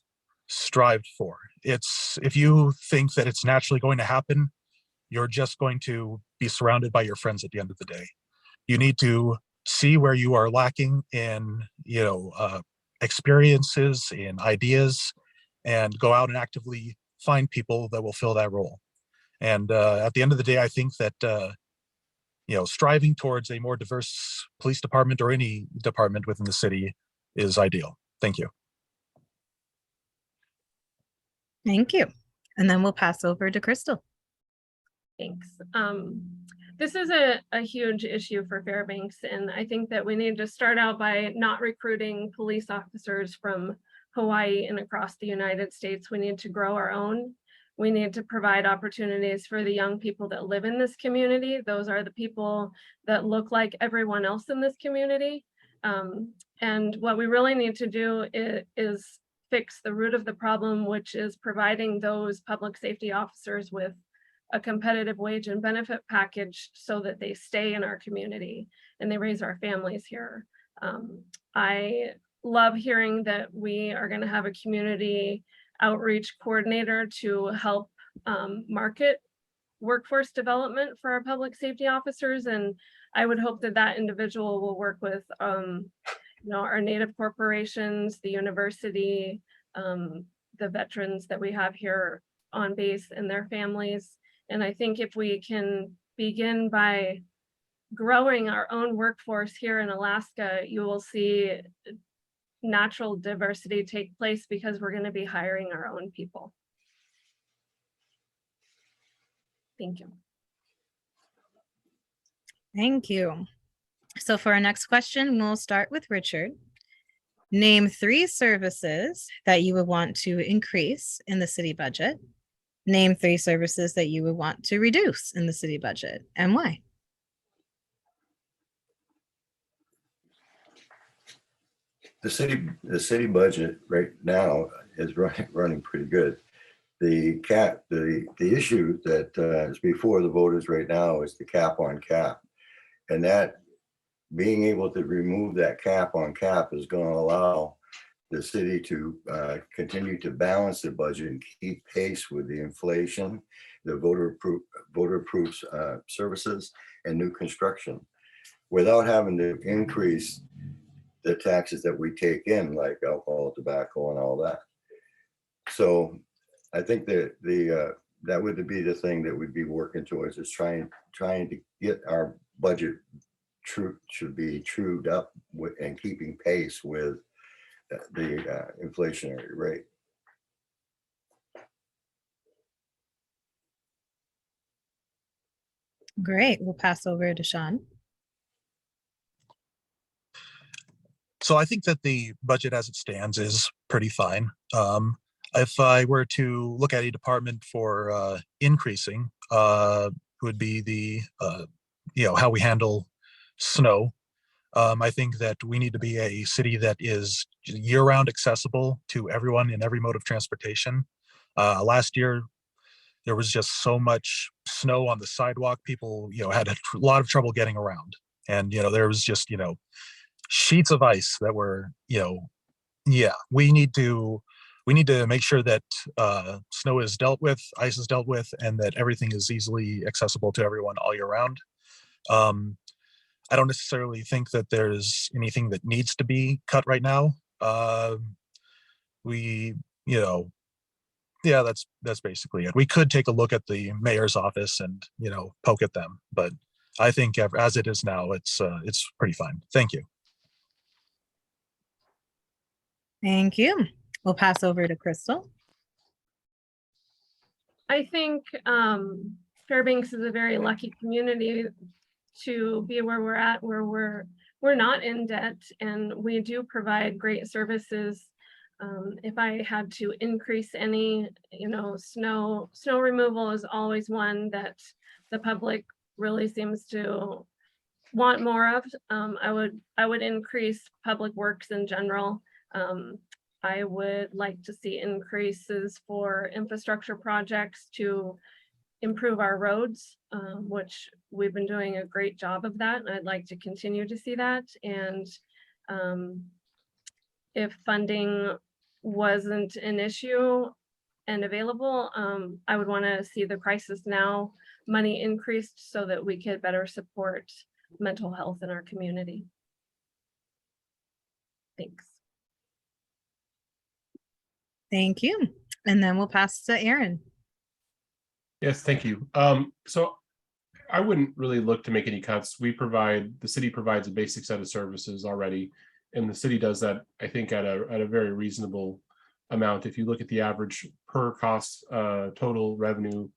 J: strived for. If you think that it's naturally going to happen, you're just going to be surrounded by your friends at the end of the day. You need to see where you are lacking in, experiences, in ideas, and go out and actively find people that will fill that role. And at the end of the day, I think that, striving towards a more diverse police department or any department within the city is ideal. Thank you.
D: Thank you. And then we'll pass over to Crystal.
G: Thanks. This is a huge issue for Fairbanks, and I think that we need to start out by not recruiting police officers from Hawaii and across the United States. We need to grow our own. We need to provide opportunities for the young people that live in this community. Those are the people that look like everyone else in this community. And what we really need to do is fix the root of the problem, which is providing those public safety officers with a competitive wage and benefit package so that they stay in our community and they raise our families here. I love hearing that we are going to have a community outreach coordinator to help market workforce development for our public safety officers. And I would hope that that individual will work with our Native corporations, the university, the veterans that we have here on base and their families. And I think if we can begin by growing our own workforce here in Alaska, you will see natural diversity take place because we're going to be hiring our own people. Thank you.
D: Thank you. So for our next question, we'll start with Richard. Name 3 services that you would want to increase in the city budget. Name 3 services that you would want to reduce in the city budget and why.
H: The city budget right now is running pretty good. The issue that is before the voters right now is the cap on cap, and that being able to remove that cap on cap is going to allow the city to continue to balance the budget and keep pace with the inflation, the voter-approved services, and new construction, without having to increase the taxes that we take in, like alcohol, tobacco, and all that. So I think that that would be the thing that we'd be working towards, is trying to get our budget should be trued up with, and keeping pace with the inflationary rate.
D: Great. We'll pass over to Sean.
J: So I think that the budget as it stands is pretty fine. If I were to look at a department for increasing, would be the how we handle snow. I think that we need to be a city that is year-round accessible to everyone in every mode of transportation. Last year, there was just so much snow on the sidewalk. People, had a lot of trouble getting around, and there was just sheets of ice that were, we need to make sure that snow is dealt with, ice is dealt with, and that everything is easily accessible to everyone all year round. I don't necessarily think that there's anything that needs to be cut right now. That's basically it. We could take a look at the mayor's office and, poke at them, but I think as it is now, it's pretty fine. Thank you.
D: Thank you. We'll pass over to Crystal.
G: I think Fairbanks is a very lucky community to be where we're at, where we're not in debt, and we do provide great services If I had to increase any, snow removal is always one that the public really seems to want more of. I would increase public works in general. I would like to see increases for infrastructure projects to improve our roads, which we've been doing a great job of that, and I'd like to continue to see that. And if funding wasn't an issue and available, I would want to see the crisis now money increased so that we could better support mental health in our community. Thanks.
D: Thank you. And then we'll pass to Aaron.
I: Yes, thank you. So I wouldn't really look to make any cuts. The city provides a basic set of services already, and the city does that, I think, at a very reasonable amount. If you look at the average per cost total revenue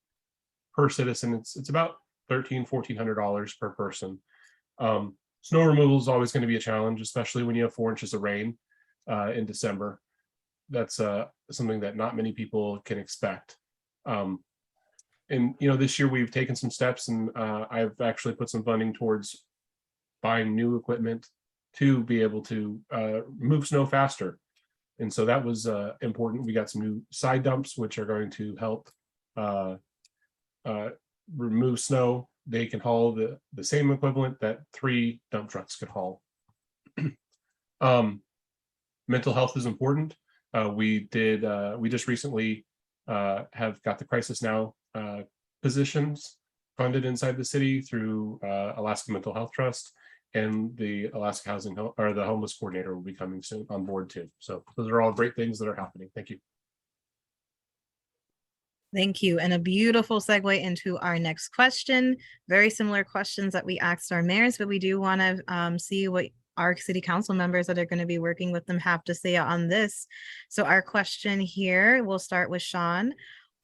I: per citizen, it's about $1,400 per person. Snow removal is always going to be a challenge, especially when you have 4 inches of rain in December. That's something that not many people can expect. And this year we've taken some steps, and I've actually put some funding towards buying new equipment to be able to move snow faster. And so that was important. We got some new side dumps, which are going to help remove snow. They can haul the same equivalent that 3 dump trucks could haul. Mental health is important. We just recently have got the Crisis Now positions funded inside the city through Alaska Mental Health Trust, and the Alaska Housing or the Homeless Coordinator will be coming soon on board too. So those are all great things that are happening. Thank you.
D: Thank you. And a beautiful segue into our next question. Very similar questions that we asked our mayors, but we do want to see what our city council members that are going to be working with them have to say on this. So our question here, we'll start with Sean.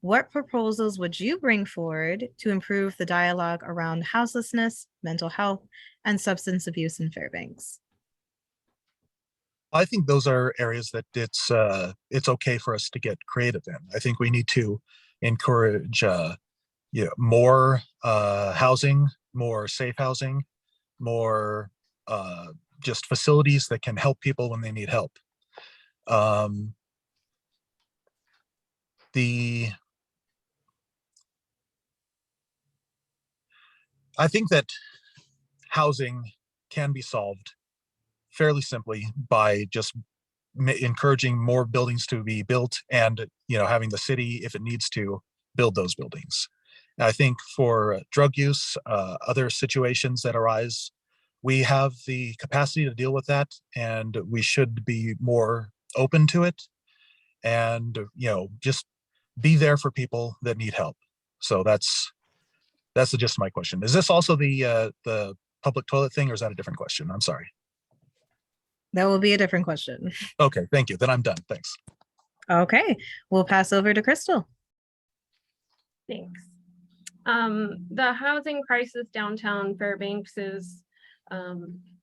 D: What proposals would you bring forward to improve the dialogue around houselessness, mental health, and substance abuse in Fairbanks?
J: I think those are areas that it's okay for us to get creative in. I think we need to encourage more housing, more safe housing, more just facilities that can help people when they need help. I think that housing can be solved fairly simply by just encouraging more buildings to be built, and having the city, if it needs to, build those buildings. And I think for drug use, other situations that arise, we have the capacity to deal with that, and we should be more open to it, and just be there for people that need help. So that's the gist of my question. Is this also the public toilet thing, or is that a different question? I'm sorry.
D: That will be a different question.
J: Okay, thank you. Then I'm done. Thanks.
D: Okay, we'll pass over to Crystal.
G: Thanks. The housing crisis downtown Fairbanks is,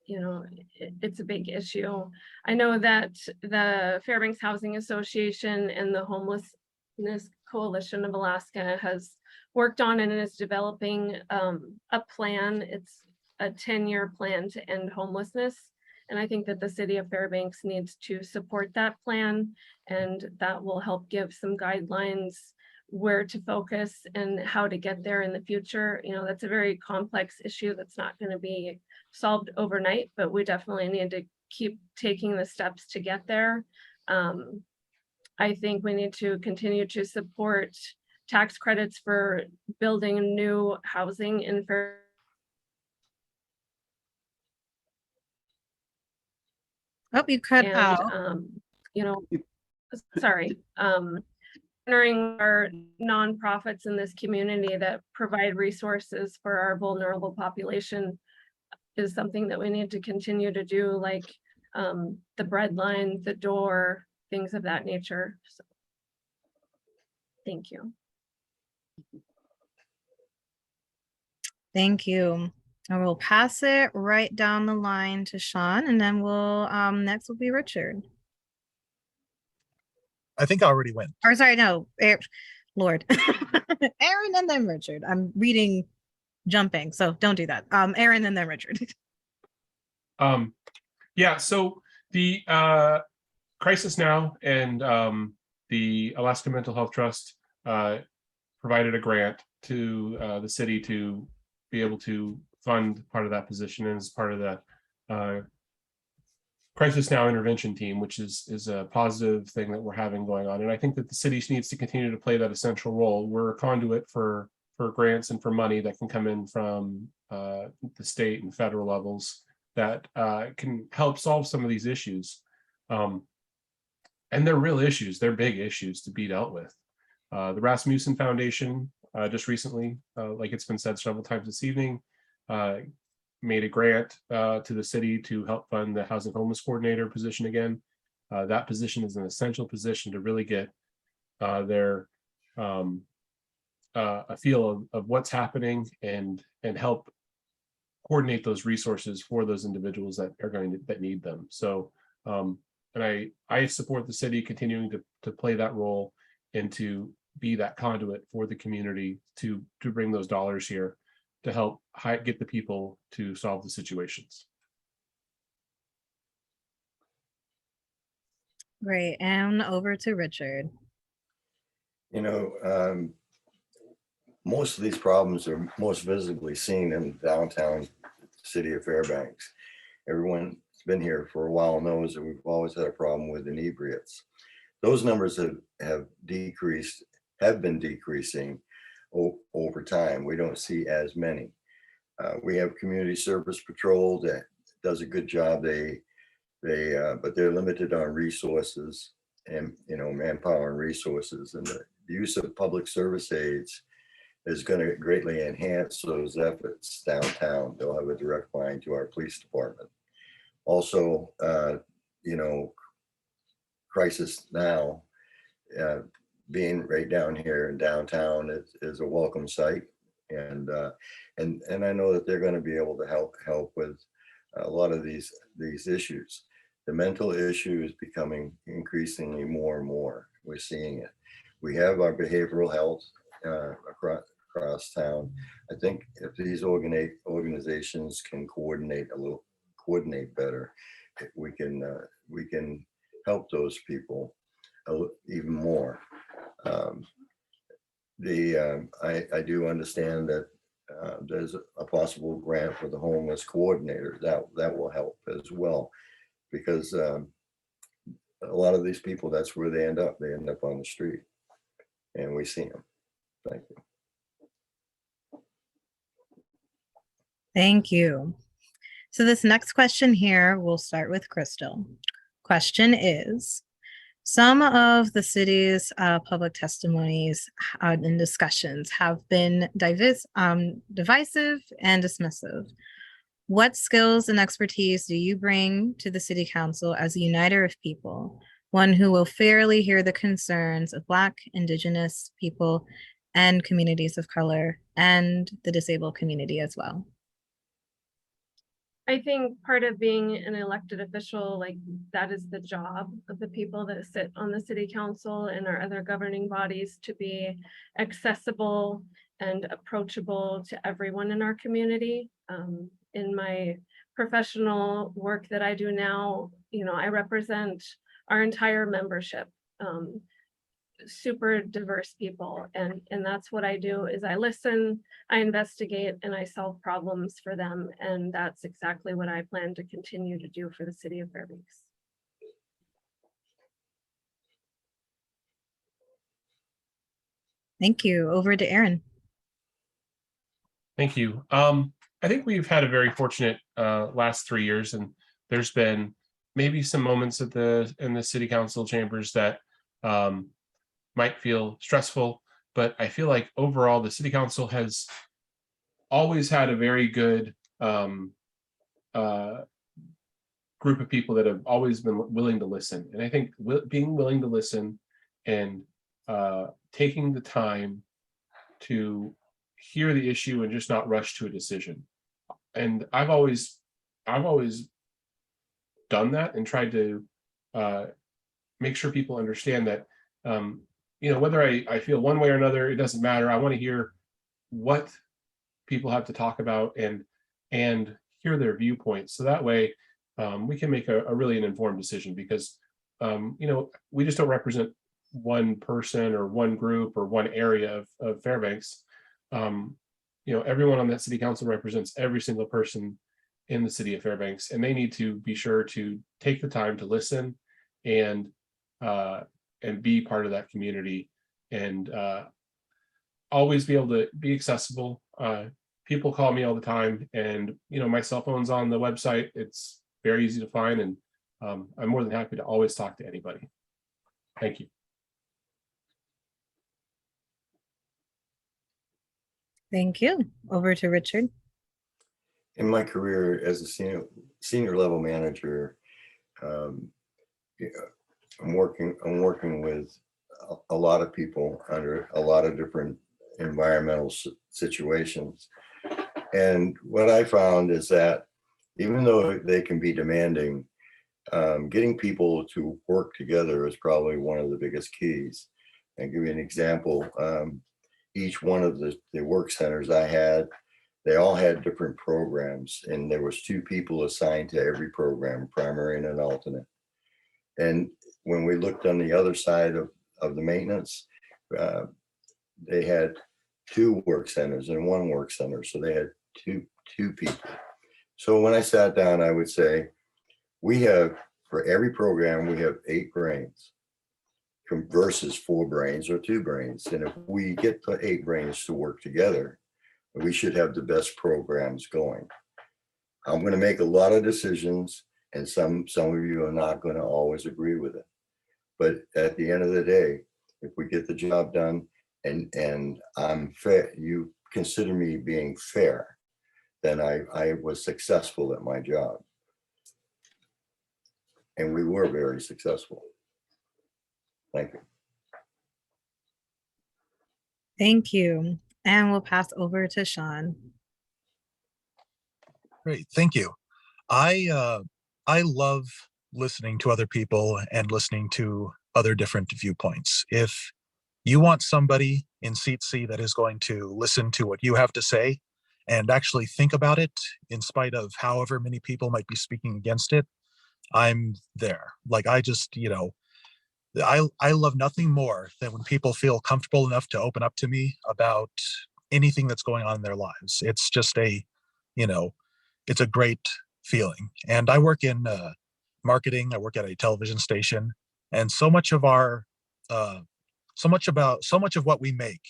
G: it's a big issue. I know that the Fairbanks Housing Association and the Homelessness Coalition of Alaska has worked on and is developing a plan. It's a 10-year plan to end homelessness. And I think that the city of Fairbanks needs to support that plan, and that will help give some guidelines where to focus and how to get there in the future. That's a very complex issue that's not going to be solved overnight, but we definitely need to keep taking the steps to get there. I think we need to continue to support tax credits for building new housing in Fairbanks.
D: Oh, you cut out.
G: Sorry. Honoring our nonprofits in this community that provide resources for our vulnerable population is something that we need to continue to do, like the bread line, the door, things of that nature. So, thank you.
D: Thank you. I will pass it right down the line to Sean, and then we'll next will be Richard.
J: I think I already went.
D: Or sorry, no, Lord. Aaron and then Richard. I'm reading jumping, so don't do that. Aaron and then Richard.
I: Yeah, so the Crisis Now and the Alaska Mental Health Trust provided a grant to the city to be able to fund part of that position, and as part of the Crisis Now intervention team, which is a positive thing that we're having going on. And I think that the city needs to continue to play that essential role. We're a conduit for grants and for money that can come in from the state and federal levels that can help solve some of these issues. And they're real issues, they're big issues to be dealt with. The Rasmussen Foundation just recently, like it's been said several times this evening, made a grant to the city to help fund the housing homeless coordinator position again. That position is an essential position to really get their a feel of what's happening and help coordinate those resources for those individuals that are that need them. So and I support the city continuing to play that role and to be that conduit for the community to bring those dollars here to help get the people to solve the situations.
D: Great, and over to Richard.
H: You know, most of these problems are most visibly seen in downtown city of Fairbanks. Everyone's been here for a while knows that we've always had a problem with inebriates. Those numbers have been decreasing over time. We don't see as many. We have community service patrol that does a good job. But they're limited on resources and, you know, manpower and resources, and the use of public service aides is going to greatly enhance those efforts downtown. They'll have a direct line to our police department. Also, you know, Crisis Now, being right down here in downtown is a welcome sight, and I know that they're going to be able to help with a lot of these issues. The mental issue is becoming increasingly more and more. We're seeing it. We have our behavioral health across town. I think if these organizations can coordinate better, we can help those people even more. I do understand that there's a possible grant for the homeless coordinator that will help as well, because a lot of these people, that's where they end up. They end up on the street, and we see them. Thank you.
D: Thank you. So this next question here, we'll start with Crystal. Question is, some of the city's public testimonies and discussions have been divisive and dismissive. What skills and expertise do you bring to the city council as a uniter of people, one who will fairly hear the concerns of Black, Indigenous people, and communities of color, and the disabled community as well?
G: I think part of being an elected official, like that is the job of the people that sit on the city council and our other governing bodies, to be accessible and approachable to everyone in our community. In my professional work that I do now, you know, I represent our entire membership, super diverse people, and that's what I do. Is I listen, I investigate, and I solve problems for them, and that's exactly what I plan to continue to do for the city of Fairbanks.
D: Thank you. Over to Aaron.
I: Thank you. I think we've had a very fortunate last 3 years, and there's been maybe some moments in the city council chambers that might feel stressful, but I feel like overall the city council has always had a very good group of people that have always been willing to listen. And I think being willing to listen and taking the time to hear the issue and just not rush to a decision. And I've always done that and tried to make sure people understand that whether I feel one way or another, it doesn't matter. I want to hear what people have to talk about and hear their viewpoints. So that way we can make a really an informed decision, because we just don't represent one person or one group or one area of Fairbanks. Everyone on that city council represents every single person in the city of Fairbanks, and they need to be sure to take the time to listen and be part of that community, and always be able to be accessible. People call me all the time, and my cell phone's on the website. It's very easy to find, and I'm more than happy to always talk to anybody. Thank you.
D: Thank you. Over to Richard.
H: In my career as a senior level manager, I'm working with a lot of people under a lot of different environmental situations. And what I found is that even though they can be demanding, getting people to work together is probably one of the biggest keys. I'll give you an example. Each one of the work centers I had, they all had different programs, and there was 2 people assigned to every program, primary and an alternate. And when we looked on the other side of the maintenance, they had 2 work centers and 1 work center. So they had two people. So when I sat down, I would say, we have, for every program, we have 8 brains versus 4 brains or 2 brains. And if we get the 8 brains to work together, we should have the best programs going. I'm going to make a lot of decisions, and some of you are not going to always agree with it. But at the end of the day, if we get the job done and I'm fair, you consider me being fair, then I was successful at my job. And we were very successful. Thank you.
D: Thank you. And we'll pass over to Sean.
J: Great, thank you. I love listening to other people and listening to other different viewpoints. If you want somebody in seat C that is going to listen to what you have to say and actually think about it, in spite of however many people might be speaking against it, I'm there. Like, I just, I love nothing more than when people feel comfortable enough to open up to me about anything that's going on in their lives. It's just it's a great feeling. And I work in marketing. I work at a television station, and so much of what we make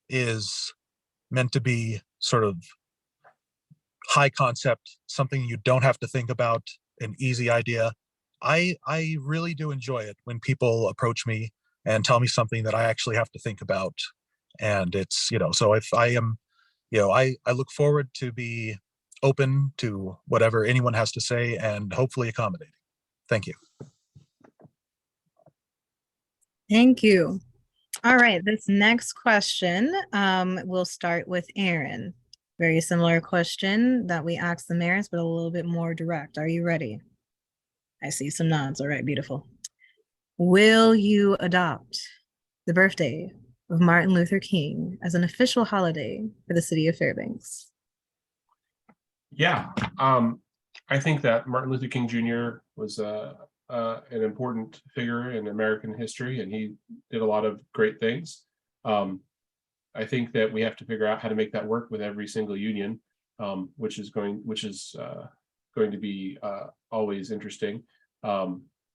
J: is meant to be sort of high concept, something you don't have to think about, an easy idea. I really do enjoy it when people approach me and tell me something that I actually have to think about. And it's, so if I am, I look forward to be open to whatever anyone has to say and hopefully accommodating. Thank you.
D: Thank you. All right, this next question, we'll start with Aaron. Very similar question that we asked the mayors, but a little bit more direct. Are you ready? I see some nods. All right, beautiful. Will you adopt the birthday of Martin Luther King as an official holiday for the city of Fairbanks?
I: Yeah, I think that Martin Luther King Jr. was an important figure in American history, and he did a lot of great things. I think that we have to figure out how to make that work with every single union, which is going to be always interesting,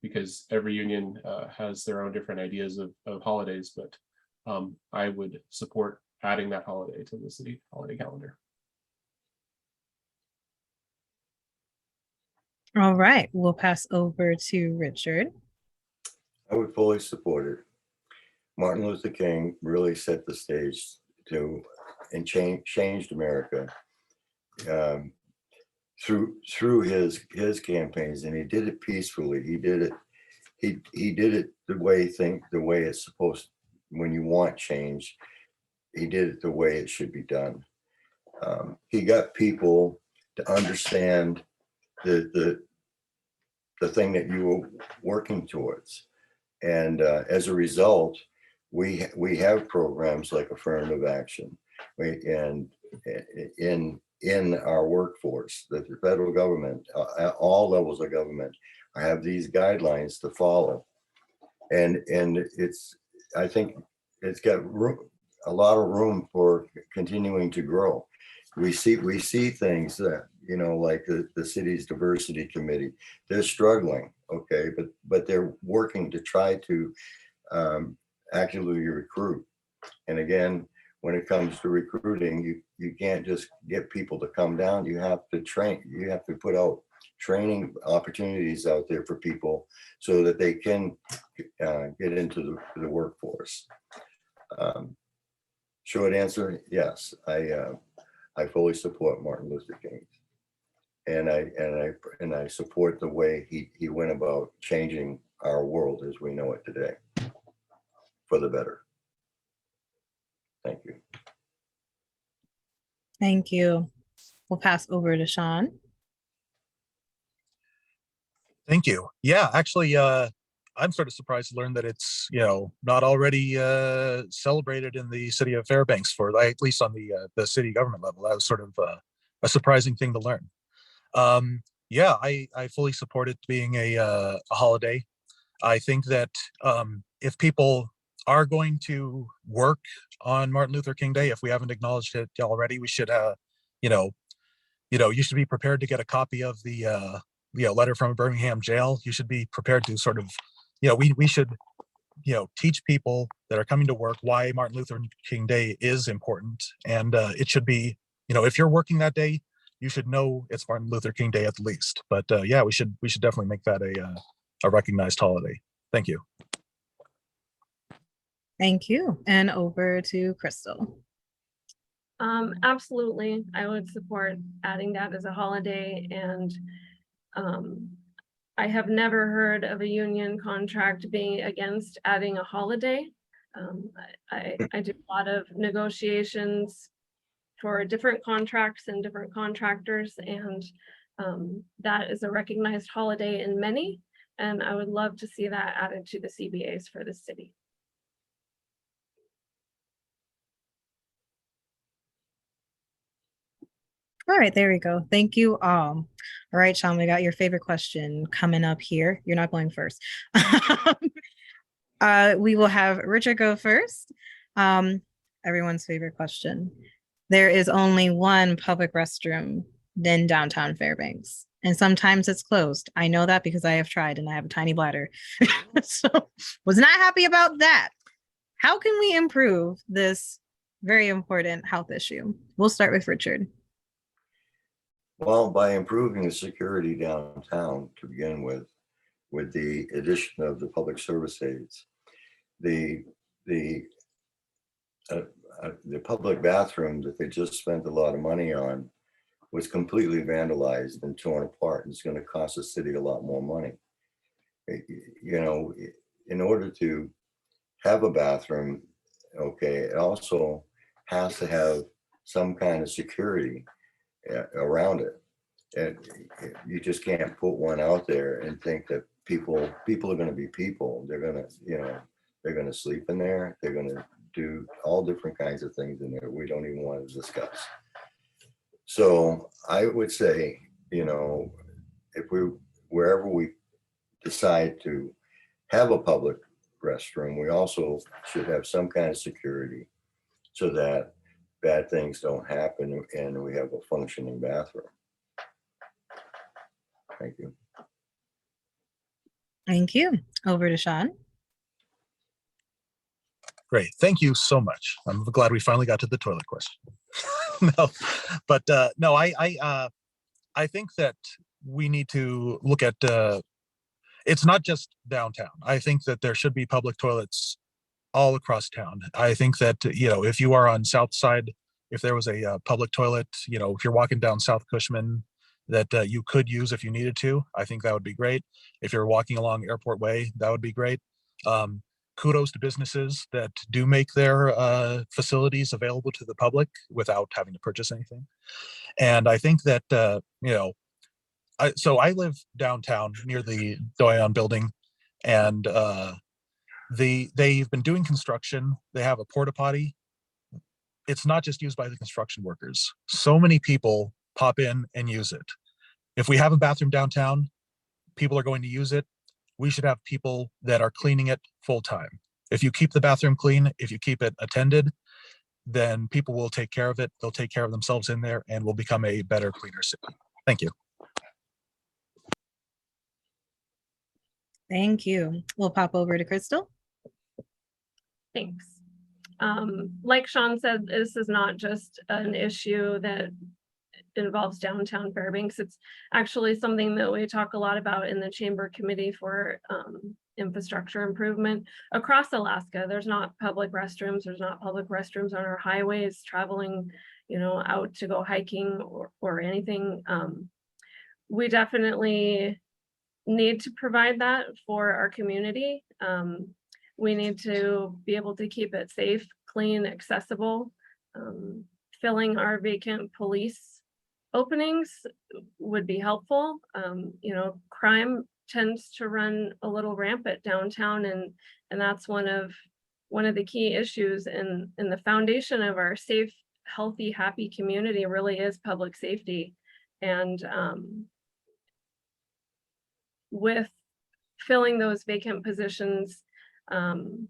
I: because every union has their own different ideas of holidays. But I would support adding that holiday to the city holiday calendar.
D: All right, we'll pass over to Richard.
H: I would fully support it. Martin Luther King really set the stage and changed America through his campaigns, and he did it peacefully. He did it the way it's supposed. When you want change, he did it the way it should be done. He got people to understand the thing that you were working towards. And as a result, we have programs like affirmative action. And in our workforce, that the federal government, at all levels of government, have these guidelines to follow. And I think it's got a lot of room for continuing to grow. We see things that, like the city's diversity committee, they're struggling, okay, but they're working to try to actively recruit. And again, when it comes to recruiting, you can't just get people to come down. You have to train. You have to put out training opportunities out there for people so that they can get into the workforce. Short answer, yes, I fully support Martin Luther King, and I support the way he went about changing our world as we know it today for the better. Thank you.
D: Thank you. We'll pass over to Sean.
J: Thank you. Yeah, actually, I'm sort of surprised to learn that it's, not already celebrated in the city of Fairbanks at least on the city government level. That was sort of a surprising thing to learn. Yeah, I fully support it being a holiday. I think that if people are going to work on Martin Luther King Day, if we haven't acknowledged it already, we should, you should be prepared to get a copy of the letter from a Birmingham jail. You should be prepared to sort of, we should, teach people that are coming to work why Martin Luther King Day is important. And it should be, if you're working that day, you should know it's Martin Luther King Day at the least. But yeah, we should definitely make that a recognized holiday. Thank you.
D: Thank you. And over to Crystal.
G: Absolutely. I would support adding that as a holiday, and I have never heard of a union contract being against adding a holiday. I do a lot of negotiations for different contracts and different contractors, and that is a recognized holiday in many, and I would love to see that added to the CBAs for the city.
D: All right, there we go. Thank you all. All right, Sean, we got your favorite question coming up here. You're not going first. We will have Richard go first. Everyone's favorite question. There is only one public restroom in downtown Fairbanks, and sometimes it's closed. I know that because I have tried and I have a tiny bladder. So was not happy about that. How can we improve this very important health issue? We'll start with Richard.
H: Well, by improving the security downtown to begin with the addition of the public service aides, the public bathroom that they just spent a lot of money on was completely vandalized and torn apart. It's going to cost the city a lot more money. In order to have a bathroom, okay, it also has to have some kind of security around it. And you just can't put one out there and think that people are going to be people. They're going to sleep in there. They're going to do all different kinds of things in there we don't even want to discuss. So I would say, if wherever we decide to have a public restroom, we also should have some kind of security so that bad things don't happen and we have a functioning bathroom. Thank you.
D: Thank you. Over to Sean.
J: Great. Thank you so much. I'm glad we finally got to the toilet question. No, I think that we need to look at, it's not just downtown. I think that there should be public toilets all across town. I think that, if you are on South Side, if there was a public toilet, if you're walking down South Cushman that you could use if you needed to, I think that would be great. If you're walking along Airport Way, that would be great. Kudos to businesses that do make their facilities available to the public without having to purchase anything. And I think that, so I live downtown near the Doyon building, and they've been doing construction. They have a porta potty. It's not just used by the construction workers. So many people pop in and use it. If we have a bathroom downtown, people are going to use it. We should have people that are cleaning it full time. If you keep the bathroom clean, if you keep it attended, then people will take care of it. They'll take care of themselves in there and will become a better, cleaner city. Thank you.
D: Thank you. We'll pop over to Crystal.
G: Thanks. Like Sean said, this is not just an issue that involves downtown Fairbanks. It's actually something that we talk a lot about in the Chamber Committee for infrastructure improvement across Alaska. There's not public restrooms. There's not public restrooms on our highways traveling, out to go hiking or anything. We definitely need to provide that for our community. We need to be able to keep it safe, clean, accessible. Filling our vacant police openings would be helpful. Crime tends to run a little rampant downtown, and that's one of the key issues. And the foundation of our safe, healthy, happy community really is public safety. And with filling those vacant positions, and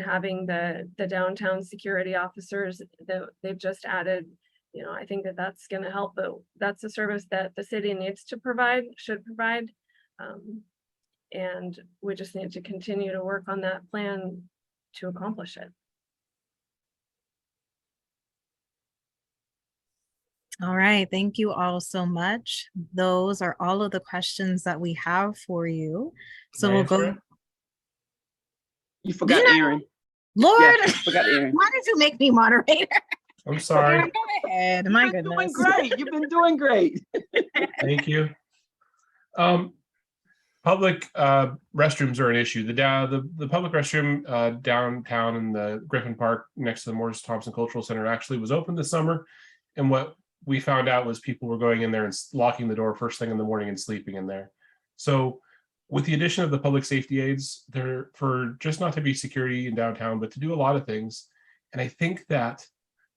G: having the downtown security officers that they've just added, I think that's going to help. But that's a service that the city needs to provide, should provide, and we just need to continue to work on that plan to accomplish it.
D: All right, thank you all so much. Those are all of the questions that we have for you. So we'll go.
A: You forgot Aaron.
D: Lord,
A: Yeah, forgot Aaron.
D: Why did you make me moderator?
I: I'm sorry.
D: Aaron, go ahead. My
A: You've been
D: goodness.
A: doing great. You've been doing great.
I: Thank you. Public restrooms are an issue. The public restroom downtown in the Griffin Park next to the Morris Thompson Cultural Center actually was open this summer. And what we found out was people were going in there and locking the door first thing in the morning and sleeping in there. So with the addition of the public safety aides, they're for just not to be security in downtown, but to do a lot of things. And I think that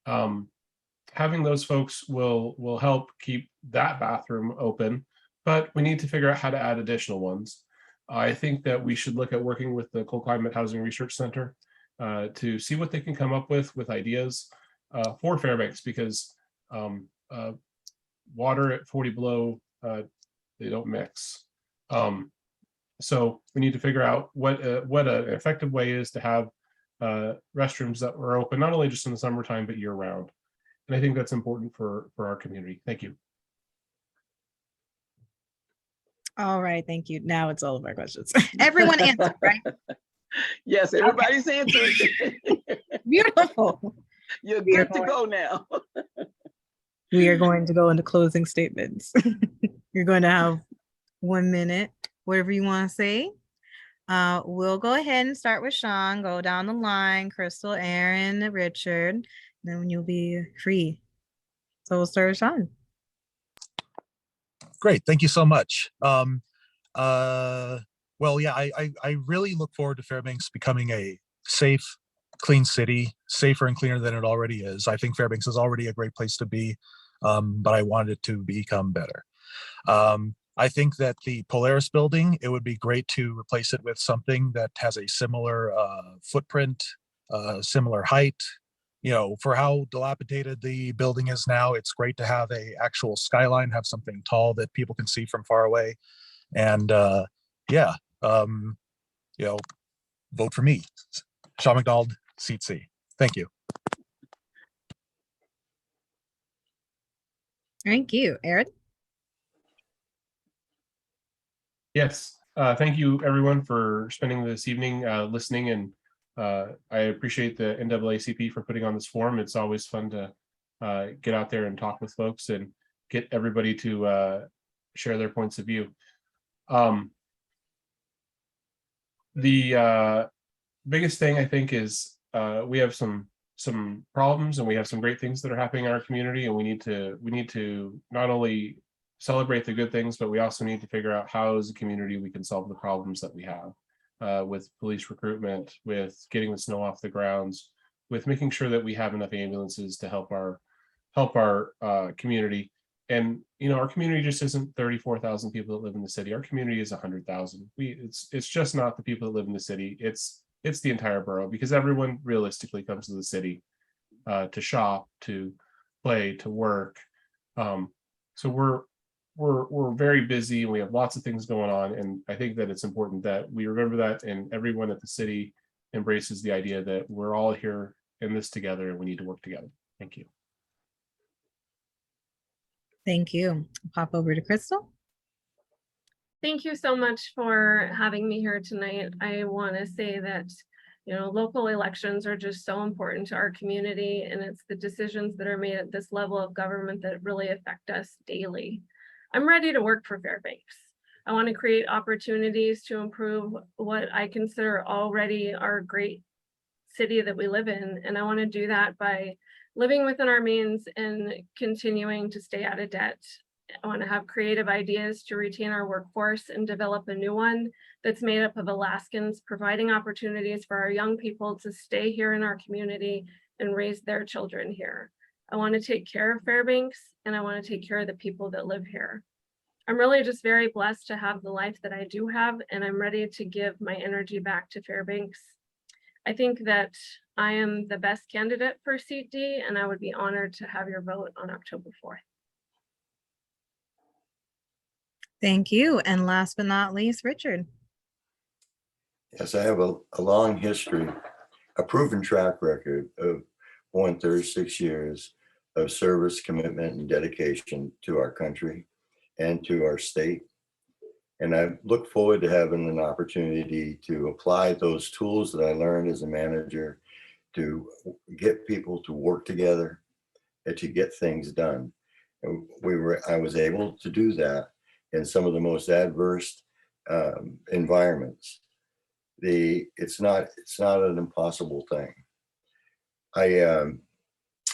I: having those folks will help keep that bathroom open, but we need to figure out how to add additional ones. I think that we should look at working with the Cold Climate Housing Research Center to see what they can come up with ideas for Fairbanks, because water at 40 below, they don't mix. So we need to figure out what an effective way is to have restrooms that are open, not only just in the summertime, but year round. And I think that's important for our community. Thank you.
D: All right, thank you. Now it's all of our questions. Everyone answered, right?
A: Yes, everybody's answering.
D: Beautiful.
A: You're good to go now.
D: We are going to go into closing statements. You're going to have 1 minute, whatever you want to say. We'll go ahead and start with Sean, go down the line, Crystal, Aaron, Richard, then you'll be free. So we'll start with Sean.
J: Great, thank you so much. Well, yeah, I really look forward to Fairbanks becoming a safe, clean city, safer and cleaner than it already is. I think Fairbanks is already a great place to be, but I want it to become better. I think that the Polaris building, it would be great to replace it with something that has a similar footprint, similar height. For how dilapidated the building is now, it's great to have a actual skyline, have something tall that people can see from far away. And yeah, vote for me, Sean McDonald, seat C. Thank you.
D: Thank you, Aaron.
I: Yes, thank you everyone for spending this evening listening, and I appreciate the NAACP for putting on this forum. It's always fun to get out there and talk with folks and get everybody to share their points of view. The biggest thing I think is we have some problems and we have some great things that are happening in our community, and we need to not only celebrate the good things, but we also need to figure out how as a community we can solve the problems that we have. with police recruitment, with getting the snow off the grounds, with making sure that we have enough ambulances to help our community. And our community just isn't 34,000 people that live in the city. Our community is 100,000. It's just not the people that live in the city. It's the entire borough, because everyone realistically comes to the city to shop, to play, to work. So we're very busy and we have lots of things going on. And I think that it's important that we remember that, and everyone at the city embraces the idea that we're all here in this together and we need to work together. Thank you.
D: Thank you. Pop over to Crystal.
G: Thank you so much for having me here tonight. I want to say that, local elections are just so important to our community, and it's the decisions that are made at this level of government that really affect us daily. I'm ready to work for Fairbanks. I want to create opportunities to improve what I consider already our great city that we live in. And I want to do that by living within our means and continuing to stay out of debt. I want to have creative ideas to retain our workforce and develop a new one that's made up of Alaskans, providing opportunities for our young people to stay here in our community and raise their children here. I want to take care of Fairbanks, and I want to take care of the people that live here. I'm really just very blessed to have the life that I do have, and I'm ready to give my energy back to Fairbanks. I think that I am the best candidate for seat D, and I would be honored to have your vote on October 4th.
D: Thank you. And last but not least, Richard.
H: Yes, I have a long history, a proven track record of more than 36 years of service, commitment, and dedication to our country and to our state. And I look forward to having an opportunity to apply those tools that I learned as a manager to get people to work together and to get things done. And I was able to do that in some of the most adverse environments. It's not an impossible thing. I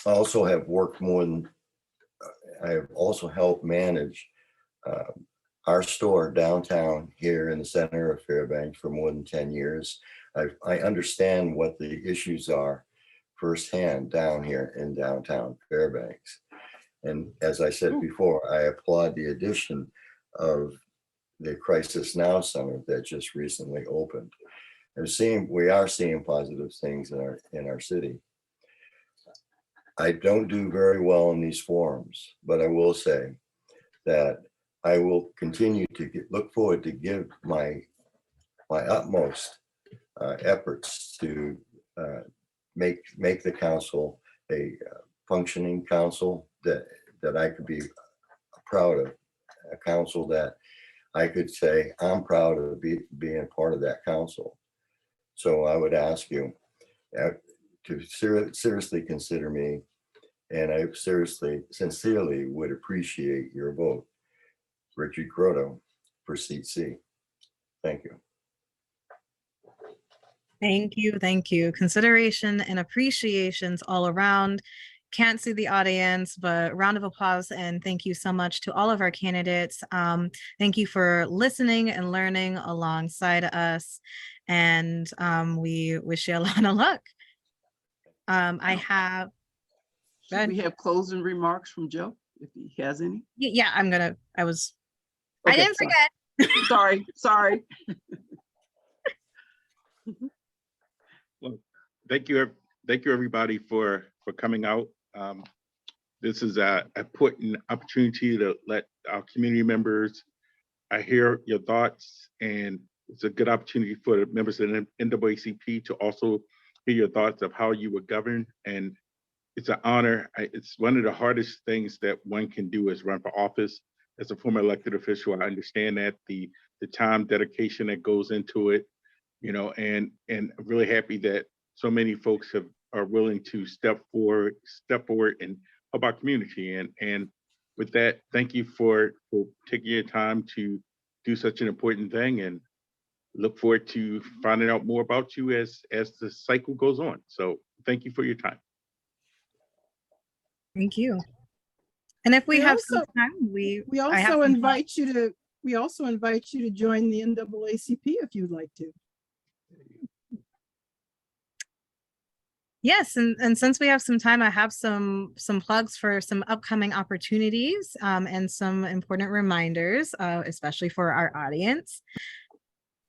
H: also have worked I have also helped manage our store downtown here in the center of Fairbanks for more than 10 years. I understand what the issues are firsthand down here in downtown Fairbanks. And as I said before, I applaud the addition of the Crisis Now Center that just recently opened. We are seeing positive things in our city. I don't do very well in these forums, but I will say that I will continue to look forward to give my utmost efforts to make the council a functioning council that I could be proud of, a council that I could say I'm proud of being part of that council. So I would ask you to seriously consider me, and I sincerely would appreciate your vote. Richard Grotto for seat C. Thank you.
D: Thank you. Thank you. Consideration and appreciations all around. Can't see the audience, but round of applause and thank you so much to all of our candidates. Thank you for listening and learning alongside us. And we wish you a lot of luck. I have.
A: Should we have closing remarks from Joe, if he has any?
D: Yeah, I
A: Okay,
D: didn't forget.
A: Sorry.
K: Well, thank you everybody for coming out. This is an important opportunity to let our community members hear your thoughts, and it's a good opportunity for the members of the NAACP to also hear your thoughts of how you were governed. And it's an honor. It's one of the hardest things that one can do is run for office. As a former elected official, I understand that the time dedication that goes into it, and I'm really happy that so many folks are willing to step forward and help our community. And with that, thank you for taking your time to do such an important thing, and look forward to finding out more about you as the cycle goes on. So thank you for your time.
D: Thank you. And if we have some time, we also
B: invite you to join the NAACP if you'd like to.
D: Yes, and since we have some time, I have some plugs for some upcoming opportunities and some important reminders, especially for our audience.